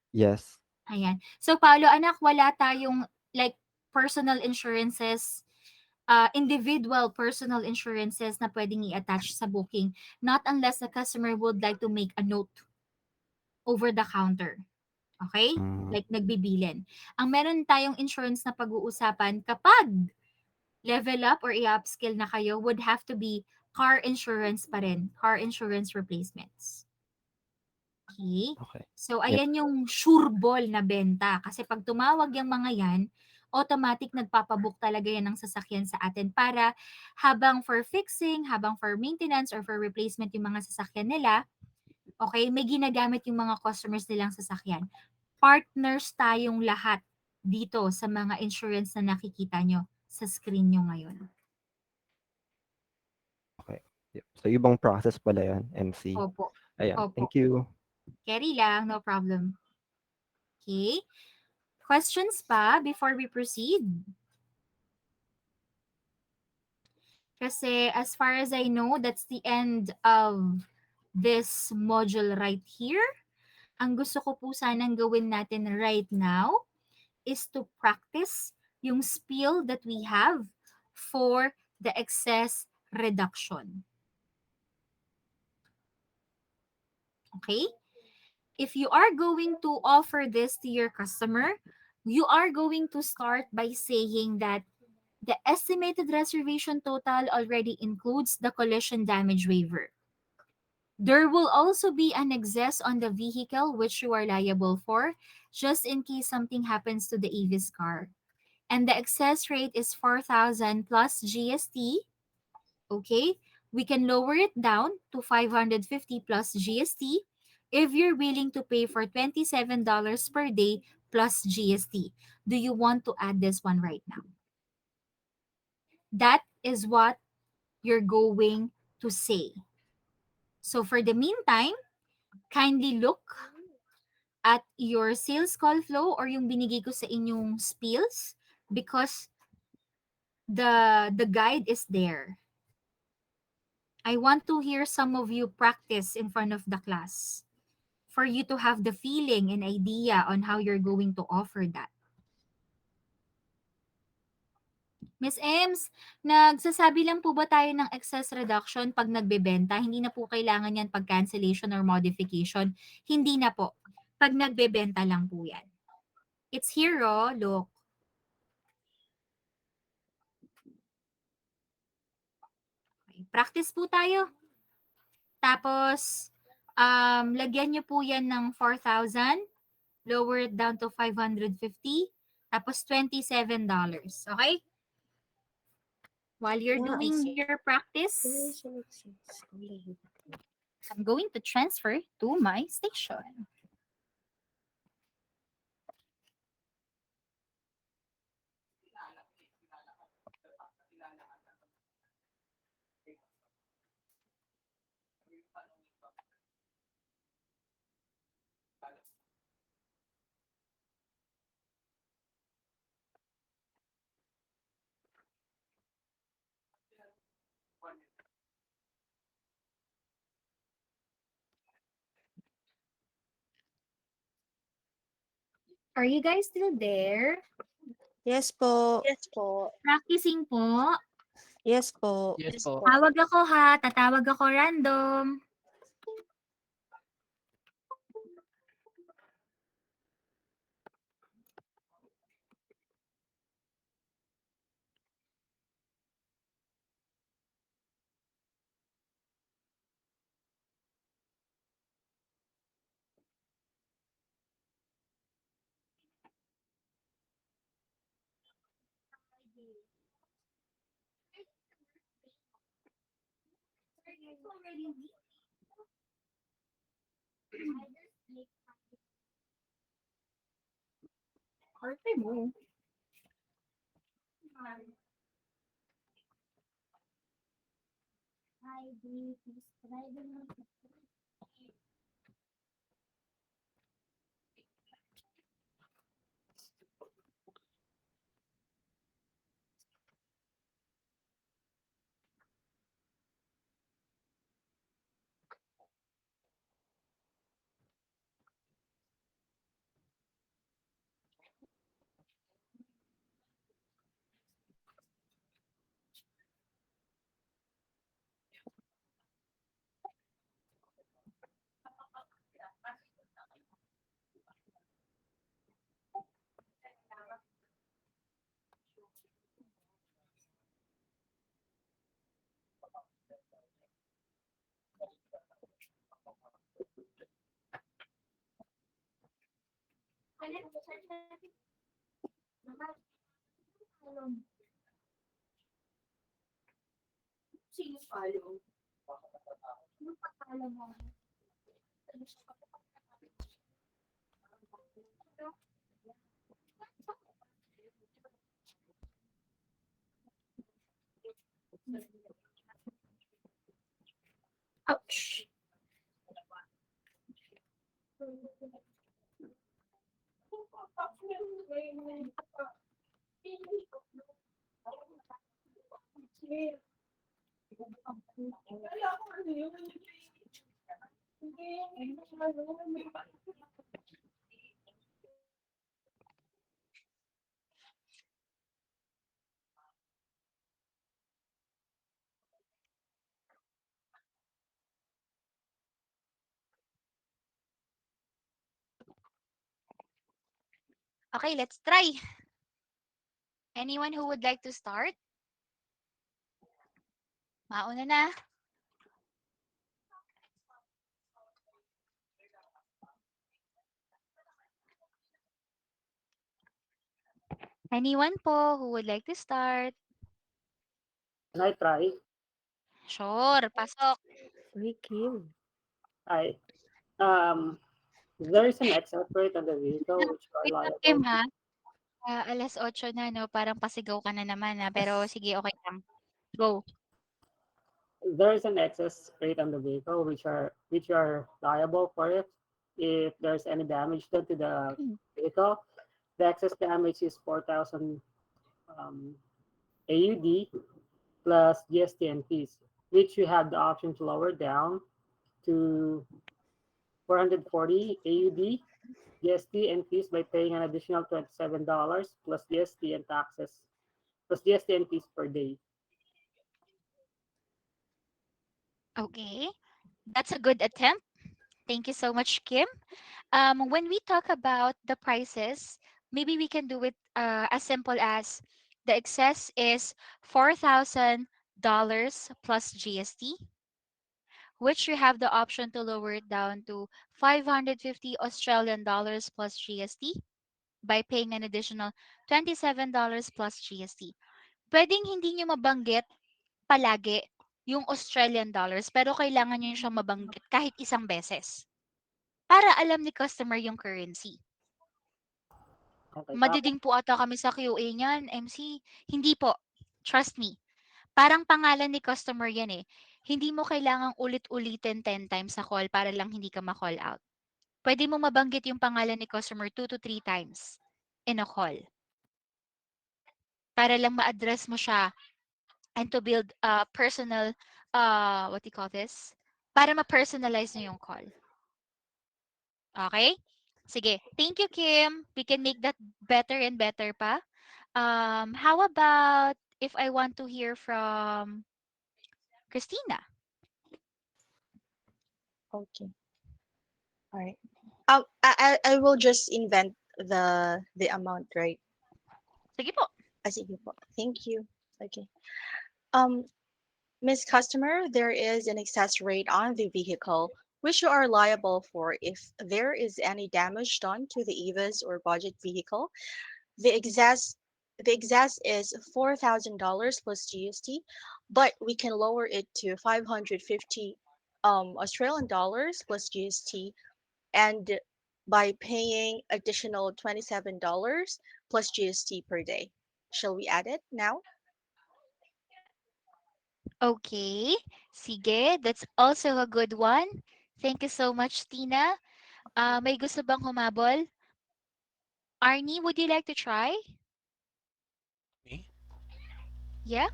Yes. Ayan. So, Paolo, anak, wala tayong like personal insurances, individual personal insurances na pwedeng i-attach sa booking, not unless the customer would like to make a note over the counter. Okay? Mm, Like nagbibilin. Ang meron tayong insurance na pag-uusapan kapag level up or i-upskill na kayo would have to be car insurance pa rin. Car insurance replacements. Okay? okay. So, Yep. ayan yung sureball na benta. Kasi pag tumawag yung mga yan, automatic nagpapabook talaga yan ng sasakyan sa atin para habang for fixing, habang for maintenance, or for replacement yung mga sasakyan nila, okay, may ginagamit yung mga customers nilang sasakyan. Partners tayong lahat dito sa mga insurance na nakikita nyo sa screen nyo ngayon. Okay. Yep. So, ibang process pala yan, MC. Opo. Ayan. Opo. Thank you. Carry lang, no problem. Okay. Questions pa before we proceed? Kasi as far as I know, that's the end of this module right here. Ang gusto ko po sanang gawin natin right now is to practice yung spiel that we have for the excess reduction. Okay? If you are going to offer this to your customer, you are going to start by saying that the estimated reservation total already includes the collision damage waiver. There will also be an excess on the vehicle which you are liable for, just in case something happens to the Avis car. And the excess rate is 4,000 plus GST. Okay? We can lower it down to 550 plus GST if you're willing to pay for $27 per day plus GST. Do you want to add this one right now? That is what you're going to say. So for the meantime, kindly look at your sales call flow or yung binigay ko sa inyong spiels because the guide is there. I want to hear some of you practice in front of the class for you to have the feeling and idea on how you're going to offer that. Miss Ems, nagsasabi lang po ba tayo ng excess reduction pag nagbebenta? Hindi na po kailangan yan pag cancellation or modification. Hindi na po. Pag nagbebenta lang po yan. It's here, oh. Look. Okay. Practice po tayo. Tapos, lagyan nyo po yan ng 4,000. Lower it down to 550. Tapos $27. Okay? While you're Yeah, I doing see. your practice, I'm going to transfer to my station. Are you guys still there? Yes po. Yes po. Practicing po. Yes po. Yes po. Tawag ako ha. Tatawag ako random. Arte mo. Ouch. Okay, let's try. Anyone who would like to start? Mauna na. Anyone po who would like to start? Can I try? Sure, pasok. Uy, Kim. I um there is an excess rate on the vehicle which are Wait lang, Kim, liable. ha? 8:00 na 'no, parang pasigaw ka na naman, pero sige, okey lang. Go. There is an excess rate on the vehicle which are liable for it if there's any damage done to the vehicle. The excess damage is 4,000 um, AUD plus GST and fees, which you have the option to lower down to 440 AUD, GST and fees by paying an additional $27 plus GST and taxes, plus GST and fees per day. Okay, that's a good attempt. Thank you so much, Kim. When we talk about the prices, maybe we can do it as simple as the excess is $4,000 plus GST, which you have the option to lower it down to 550 Australian dollars plus GST by paying an additional $27 plus GST. Pwedeng hindi nyo mabanggit palagi yung Australian dollars, pero kailangan nyo siyang mabanggit kahit isang beses para alam ni customer yung currency. Okay, tapos Madiding po ata kami sa QA niyan, MC. Hindi po. Trust me. Parang pangalan ni customer yan eh. Hindi mo kailangang ulit-ulitin 10 times sa call para lang hindi ka ma-call out. Pwede mo mabanggit yung pangalan ni customer 2 to 3 times in a call para lang ma-address mo siya and to build a personal, what do you call this? Para ma-personalize nyo yung call. Okay? Sige. Thank you, Kim. We can make that better and better pa. How about if I want to hear from Christina? Okay. All right. I will just invent the amount, right? Sige po. Sige po. Thank you. Okay. Um, Miss Customer, there is an excess rate on the vehicle which you are liable for if there is any damage done to the EVAs or budget vehicle. The excess the excess is $4,000 plus GST, but we can lower it to 550 Australian dollars plus GST and by paying additional $27 plus GST per day. Shall we add it now? Okay. Sige. That's also a good one. Thank you so much, Tina. May gusto bang humabol? Arnie, would you like to try? Me? Yeah?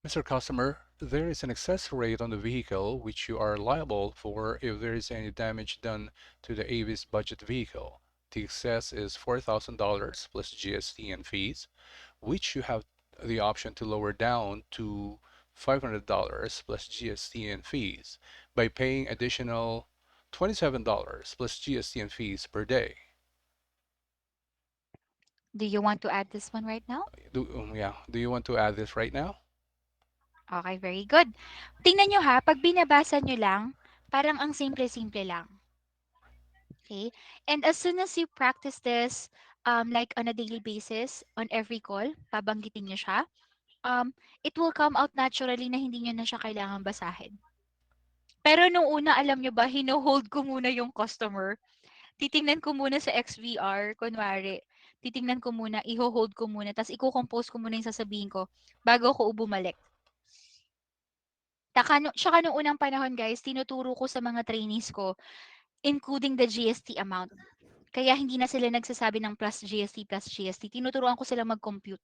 Mr. Customer, there is an excess rate on the vehicle which you are liable for if there is any damage done to the Avis budget vehicle. The excess is $4,000 plus GST and fees, which you have the option to lower down to $500 plus GST and fees by paying additional $27 plus GST and fees per day. Do you want to add this one right now? Do you want to add this right now? Okay, very good. Tingnan nyo ha, pag binabasa nyo lang, parang ang simple-simple lang. Okay? And as soon as you practice this, like on a daily basis, on every call, pabanggitin nyo siya, it will come out naturally na hindi nyo na siya kailangan basahin. Pero nung una, alam nyo ba, hino-hold ko muna yung customer. Titingnan ko muna sa XVR, kunwari, titingnan ko muna, iho-hold ko muna, tapos i-compose ko muna yung sasabihin ko bago ako bumalik. Tsaka nung unang panahon guys, tinuturo ko sa mga trainees ko, including the GST amount. Kaya hindi na sila nagsasabi ng plus GST. Tinuturuan ko sila mag-compute.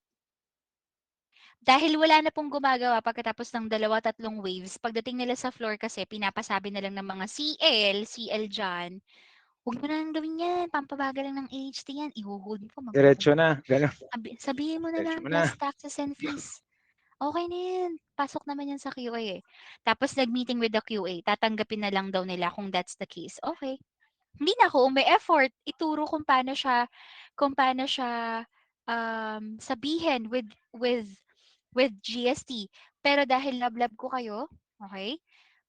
Dahil wala na pong gumagawa pagkatapos ng 2-3 waves, pagdating nila sa floor kasi pinapasabi na lang ng mga CL dyan, huwag mo na lang gawin yan, pampabagal lang ng AHT yan, i-hold mo, Diretso na, gano'n. sabihin mo na Diretso lang mo plus na. taxes and fees. Okay na yan, pasok naman yan sa QA eh. Tapos nag-meeting with the QA, tatanggapin na lang daw nila kung that's the case. Okay. Hindi na ako effort ituro kung paano siya sabihin with GST. Pero dahil love ko kayo, okay?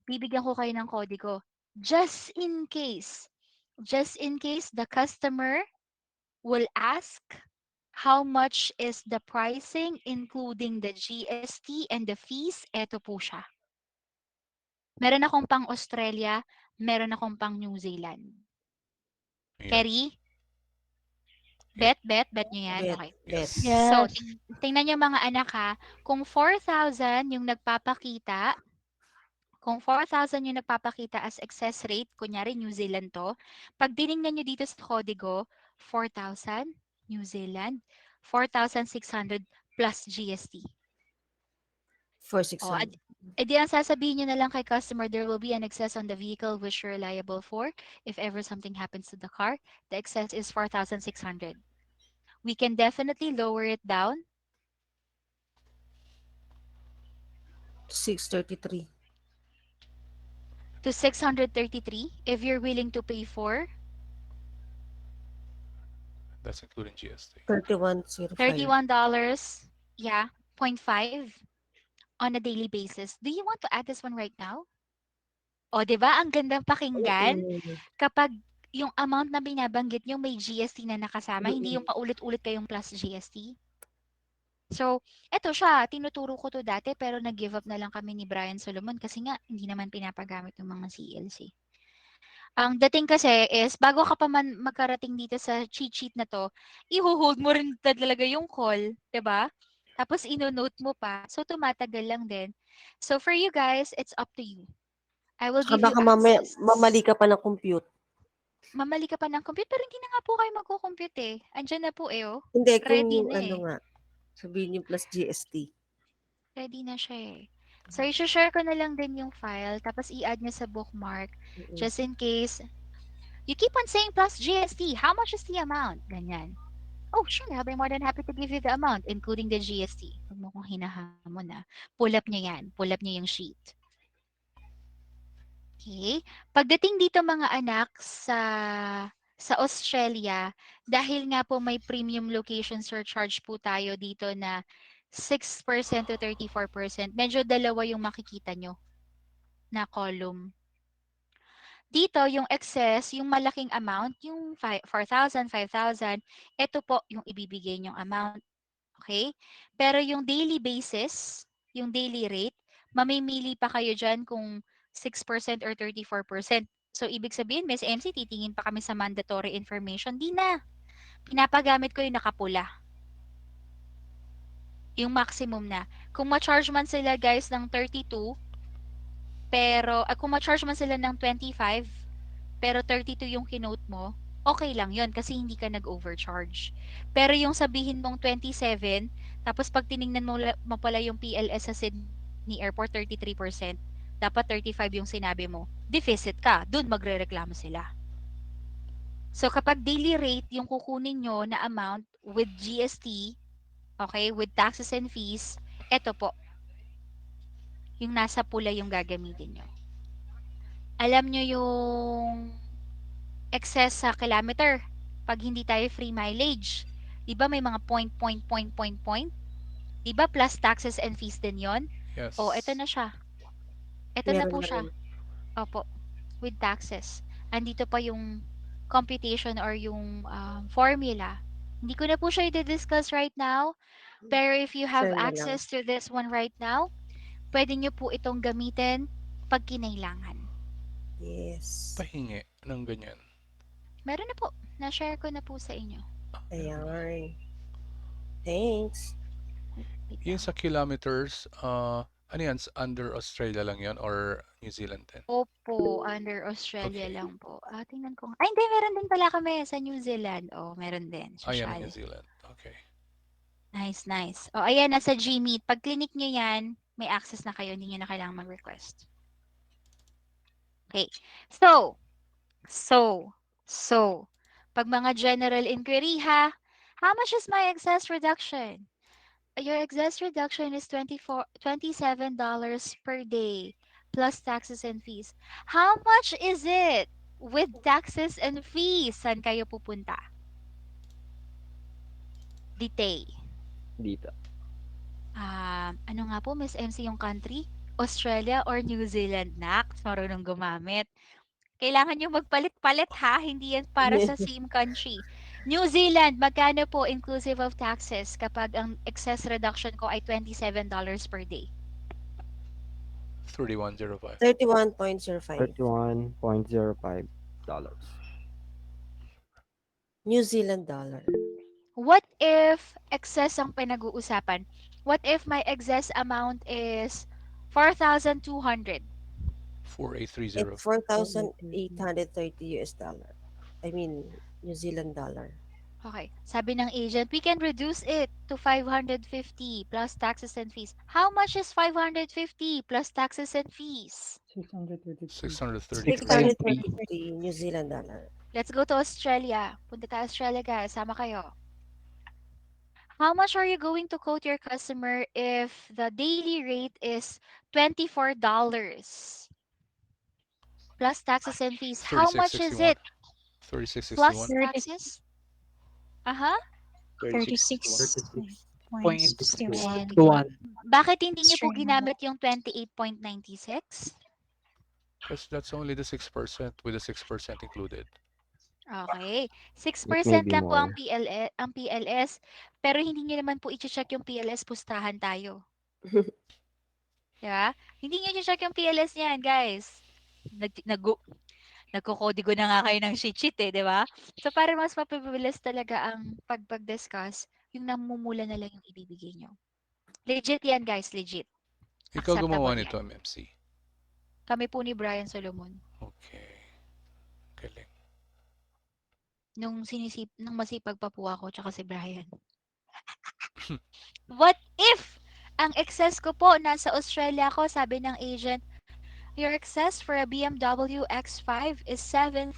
Bibigyan ko kayo ng kodigo. Just in case the customer will ask how much is the pricing including the GST and the fees, eto po siya. Meron akong pang Australia, meron akong pang New Zealand. Yeah. Kerry? Yeah. Bet nyo yan? Bet, Okay. bet. Yes. So, tingnan nyo mga anak ha, kung 4,000 yung nagpapakita, as excess rate, kunyari New Zealand to, pag dinignan nyo dito sa kodigo, 4,000 New Zealand, 4,600 plus GST. For O, 600. edi ang sasabihin nyo na lang kay customer, there will be an excess on the vehicle which you're liable for. If ever something happens to the car, the excess is 4,600. We can definitely lower it down 633. to 633 if you're willing to pay for That's including GST. 3105. $31, yeah, 0.5 on a daily basis. Do you want to add this one right now? O, di ba? Ang gandang pakinggan kapag yung amount na binabanggit nyo may GST na nakasama, hindi yung paulit-ulit kayong plus GST. So, eto siya, tinuturo ko to dati pero nag-give up na lang kami ni Brian Solomon kasi nga hindi naman pinapagamit yung mga CLC. Ang dating kasi is bago ka pa man magkarating dito sa cheat sheet na to, i-hold mo rin talaga yung call, 'di ba? Tapos ino-note mo pa. So tumatagal lang din. So for you guys, it's up to you. I will Saka give you baka mamaya, access. mamali ka pa ng compute. Mamali ka pa ng compute pero hindi na nga po kayo magko-compute eh. Andiyan na po eh oh. Hindi, Ready kung na ano eh. nga, sabihin yung plus GST. Ready na siya eh. So, i-share ko na lang din yung file, tapos i-add niya sa bookmark, just in case, you keep on saying plus GST, how much is the amount? Ganyan. Oh, sure, I'll be more than happy to give you the amount, including the GST. Huwag mo kong hinahamon na. Pull up niya yan. Pull up niya yung sheet. Okay. Pagdating dito mga anak sa Australia, dahil nga po may premium location surcharge po tayo dito na 6% to 34%, medyo dalawa yung makikita nyo na column. Dito, yung excess, yung malaking amount, yung 4,000, 5,000, ito po yung ibibigay nyong amount. Okay? Pero yung daily basis, yung daily rate, mamimili pa kayo dyan kung 6% or 34%. So, ibig sabihin, Miss MC, titingin pa kami sa mandatory information. Di na. Pinapagamit ko yung nakapula. Yung maximum na. Kung ma-charge man sila guys ng 32, pero kung ma-charge man sila ng 25, pero 32 yung kinote mo, okay lang yon kasi hindi ka nag-overcharge. Pero yung sabihin mong 27, tapos pag tiningnan mo pala yung PLS sa Sydney Airport, 33%, dapat 35 yung sinabi mo, deficit ka, dun magre-reklamo sila. So kapag daily rate yung kukunin nyo na amount with GST, okay, with taxes and fees, eto po. Yung nasa pula yung gagamitin nyo. Alam nyo yung excess sa kilometer pag hindi tayo free mileage. Di ba may mga point? Di ba plus taxes and fees din yon? Oh, eto Yes. na siya. Eto na Meron po na siya. rin. Opo, with taxes. Andito pa yung computation or yung formula. Hindi ko na po siya i-discuss right now, pero if you have Share na lang. access to this one right now, pwede nyo po itong gamitin pag kinailangan. Yes. Pahingi ng ganyan. Meron na po. Na-share ko na po sa inyo. Ayan. Thanks. Wait Yung lang. sa kilometers, ano yan, under Australia lang yan or New Zealand din? Opo, under Australia Okay. lang po. Tingnan ko. Ay, hindi. Meron din pala kami sa New Zealand. Oh, meron din. Ayan, New Social. Zealand. Okay. Nice, nice. Oh, ayan. Nasa Gmeet. Pag clinic nyo yan, may access na kayo. Hindi nyo na kailangan mag-request. Okay. So, pag mga general inquiry ha, how much is my excess reduction? Your excess reduction is $27 per day plus taxes and fees. How much is it with taxes and fees? Saan kayo pupunta? Ditay. Dito. Ano nga po, Miss MC yung country? Australia or New Zealand, Nak? Marunong gumamit. Kailangan nyo magpalit-palit ha, hindi yan para sa same country. New Zealand, magkano po inclusive of taxes kapag ang excess reduction ko ay $27 per day? 3105. 31.05. $31.05. New Zealand dollar. What if excess ang pinag-uusapan? What if my excess amount is 4,200? 4830. It's 4,830 US dollar. I mean, New Zealand dollar. Okay. Sabi ng agent, we can reduce it to 550 plus taxes and fees. How much is 550 plus taxes and fees? 633. 633 New Zealand dollar. Let's go to Australia. Punta tayo Australia, guys. Sama kayo. How much are you going to quote your customer if the daily rate is $24 plus taxes and fees? How much is 3661. it 3661. plus taxes? Uh-huh. 36.61. Bakit hindi niyo po ginamit yung 28.96? Because that's only the 6% with the 6% included. Okay. It may 6% be lang po ang more. PLS, pero hindi niyo naman po i-check yung PLS, pustahan tayo. Diba? Hindi niyo i-check yung PLS niyan, guys. Nagkukodigo na nga kayo ng sheet eh, di ba? So, para mas mapabilis talaga ang pag-discuss, yung namumula na lang yung ibibigay nyo. Legit yan, guys. Legit. Ikaw gumawa Acceptable nito, yan. MMC. Kami po ni Brian Solomon. Okay. Galing. Nung masipag pa po ako, tsaka si Brian. What if ang excess ko po nasa Australia ko, sabi ng agent, your excess for a BMW X5 is 7,000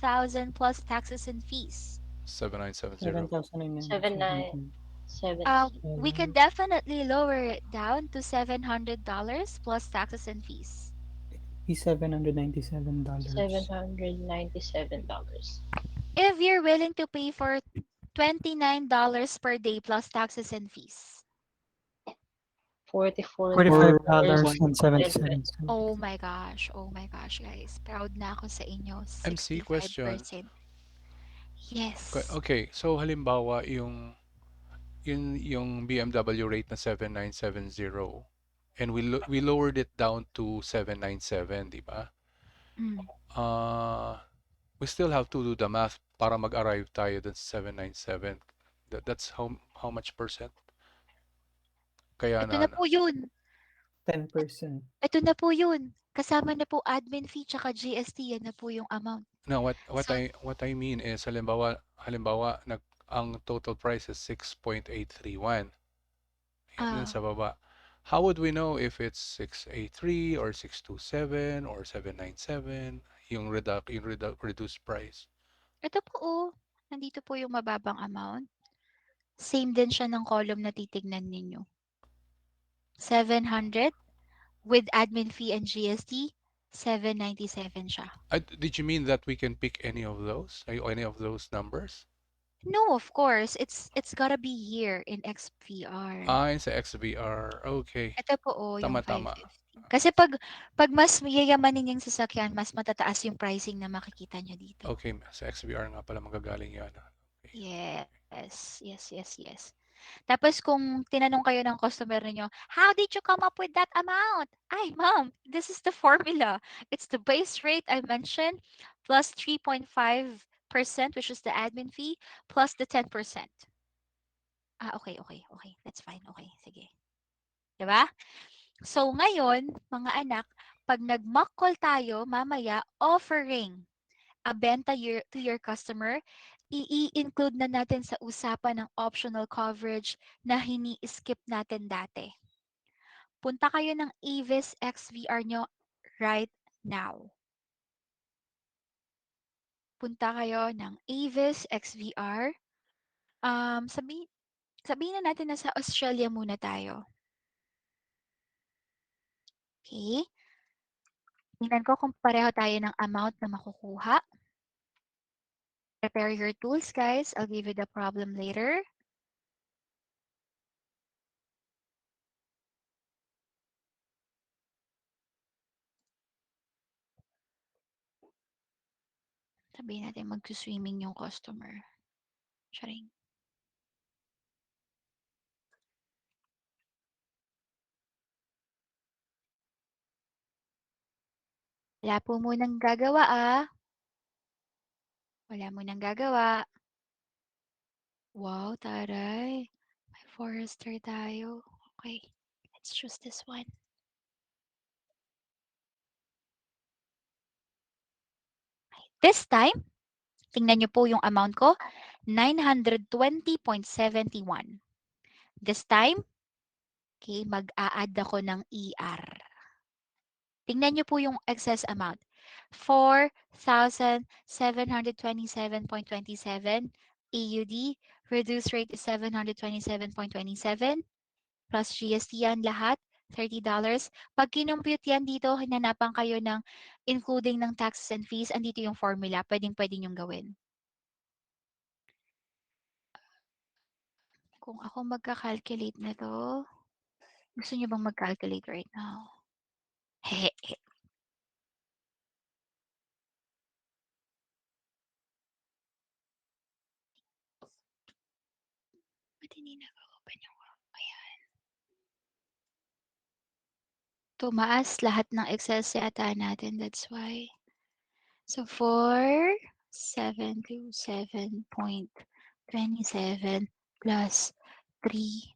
plus taxes and fees. 7970. 797. We can definitely lower it down to $700 plus taxes and fees. Is $797. $797. If you're willing to pay for $29 per day plus taxes and fees. $44. Oh my gosh, guys. Proud na ako sa inyo. MC question. 65%. Yes. Okay, so halimbawa yung BMW rate na 7970 and we lowered it down to 797, di ba? We still have to do the math para mag-arrive tayo dun sa 797. That's how much percent? Kaya Ito na po yun. 10%. Ito na po yun. Kasama na po admin fee tsaka GST. Yan na po yung amount. No, what I mean is halimbawa ang total price is 6.831. Yan sa baba. How would we know if it's 683 or 627 or 797 yung reduced price? Ito po nandito po yung mababang amount. Same din siya ng column na titignan ninyo. 700 with admin fee and GST, 797 siya. Did you mean that we can pick any of those? Any of those numbers? No, of course. It's gotta be here in XVR. Sa XVR. Okay. Ito po yung Tama-tama. 550. Kasi pag mas yayamanin yung sasakyan, mas matataas yung pricing na makikita nyo dito. Okay, sa XVR nga pala magagaling yan. Okay. Yes. Tapos kung tinanong kayo ng customer ninyo, how did you come up with that amount? Ay, ma'am, this is the formula. It's the base rate I mentioned plus 3.5%, which is the admin fee, plus the 10%. Okay. That's fine. Okay, sige. Diba? So ngayon, mga anak, pag nag-mock call tayo, mamaya, offering a benta to your customer, i-include na natin sa usapan ng optional coverage na hini-skip natin dati. Punta kayo ng Avis XVR nyo right now. Punta kayo ng Avis XVR. Sabihin na natin na sa Australia muna tayo. Okay? Tingnan ko kung pareho tayo ng amount na makukuha. Prepare your tools, guys. I'll give you the problem later. Sabihin natin mag-swimming yung customer. Charing. Wala po munang gagawa Wala munang gagawa. Wow, taray. May Forester tayo. Okay, let's choose this one. This time, tingnan nyo po yung amount ko, 920.71. This time, okay, mag-a-add ako ng ER. Tingnan nyo po yung excess amount. 4,727.27 AUD. Reduce rate is 727.27 plus GST yan lahat. $30. Pag kinumpute yan dito, hinanapan kayo ng including ng taxes and fees. Andito yung formula. Pwede nyong gawin. Kung ako magka-calculate na to, gusto nyo bang mag-calculate right now? Hehe. Ba't hindi nag-open yung ayan. Tumaas lahat ng excess yata natin. That's why. So, 4,727.27 plus 3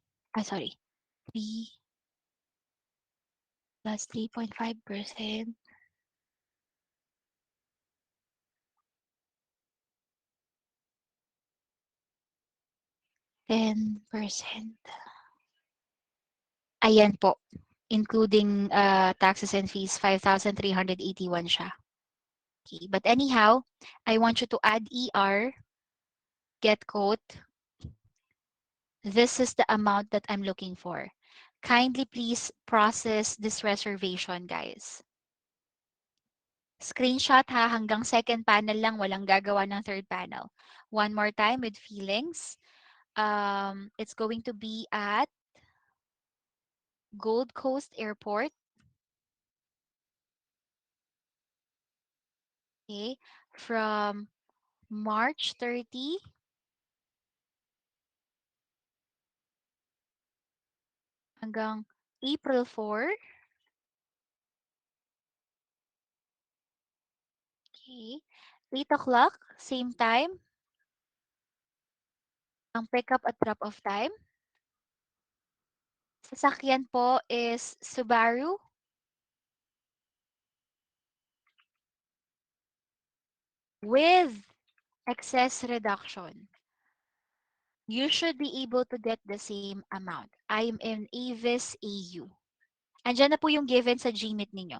plus 3.5%. 10%. Ayan po. Including taxes and fees, 5,381 siya. Okay, but anyhow, I want you to add ER, get quote. This is the amount that I'm looking for. Kindly please process this reservation, guys. Screenshot ha, hanggang second panel lang, walang gagawa ng third panel. One more time with feelings. It's going to be at Gold Coast Airport. Okay, from March 30 hanggang April 4. Okay, 8 o'clock, same time. Ang pick up at drop off time. Sasakyan po is Subaru. With excess reduction. You should be able to get the same amount. I'm in Avis AU. Andiyan na po yung given sa Gmeet ninyo.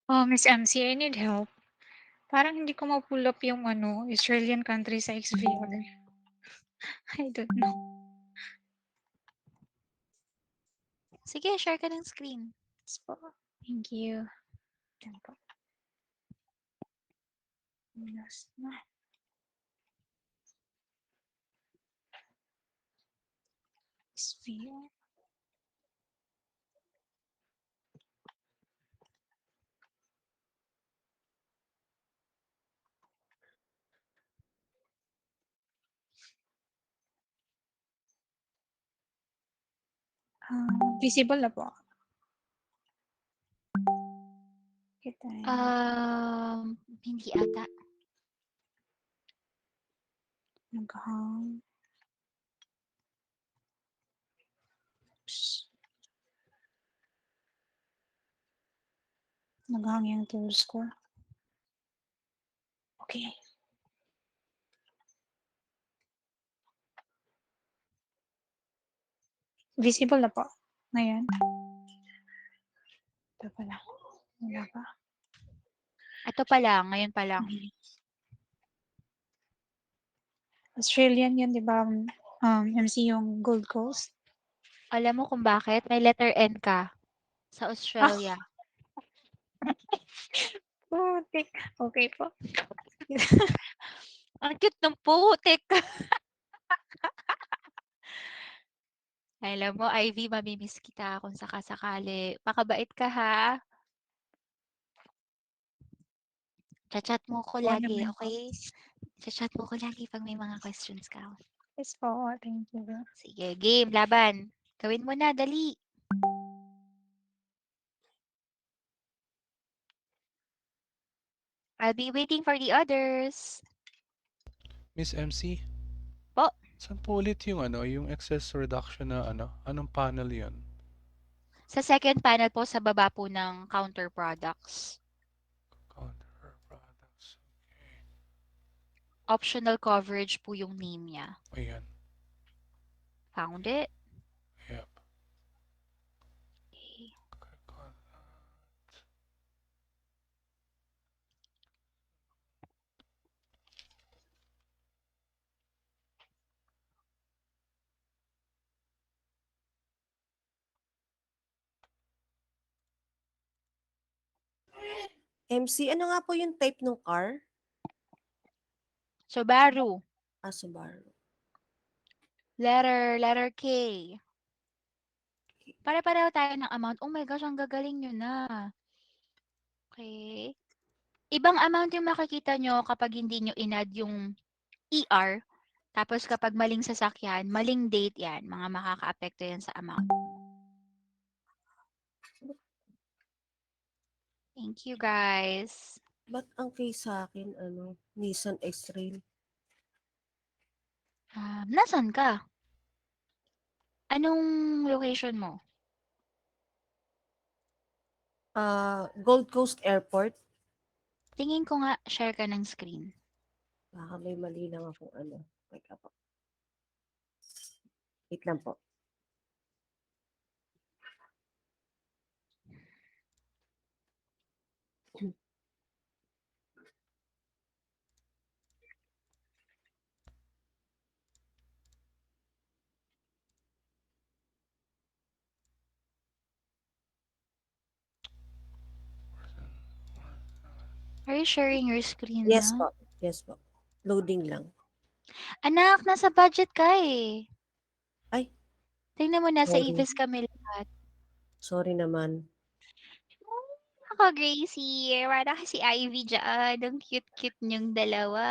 Miss MC, I need help. Parang hindi ko ma-pull up yung Australian country sa XVR. I don't know. Sige, share ka ng screen. Yes po. Thank you. Yan po. Yes na. XVR. Visible na po. Kita Hindi ata. Nag-hang. Oops. Nag-hang yung tools ko. Okay. Visible na po. Ngayon. Ito pala. Wala pa. Ito pa lang, ngayon pa lang. Australian yan, di ba? MC yung Gold Coast. Alam mo kung bakit? May letter N ka sa Australia. Putik. Okay po. Ang cute ng putik. Alam mo, Ivy, mamimiss kita kung sakasakali. Pakabait ka ha. Chat-chat mo ko Oo lagi, naman po. okay? Chat-chat mo ko lagi pag may mga questions ka. Yes po. Thank you. Sige, game, laban. Gawin mo na, dali. I'll be waiting for the others. Miss MC, Po, saan po ulit yung yung excess reduction na Anong panel yun? sa second panel po, sa baba po ng counter products. Counter products. Optional coverage po yung name niya. Ayan. Found it? Yep. Okay. Click on that. MC, ano nga po yung type ng car? Subaru. Subaru. Letter K. Pare-pareho tayo ng amount. Oh my gosh, ang gagaling nyo na. Okay. Ibang amount yung makikita nyo kapag hindi nyo inad yung ER. Tapos kapag maling sasakyan, maling date yan. Mga makaka-apekto yan sa amount. Thank you, guys. Ba't ang case sa akin, Nissan X-Trail? Nasaan ka? Anong location mo? Gold Coast Airport. Tingin ko nga, share ka ng screen. Baka may mali lang akong Teka po. Wait lang po. Are you sharing your screen Yes na? po. Yes po. Loading lang. Anak, nasa budget ka eh. Ay, Tingnan mo, nasa sorry. Avis kami lahat. Sorry naman. Ako, Gracie. Wala kasi Ivy dyan. Ang cute-cute niyong dalawa.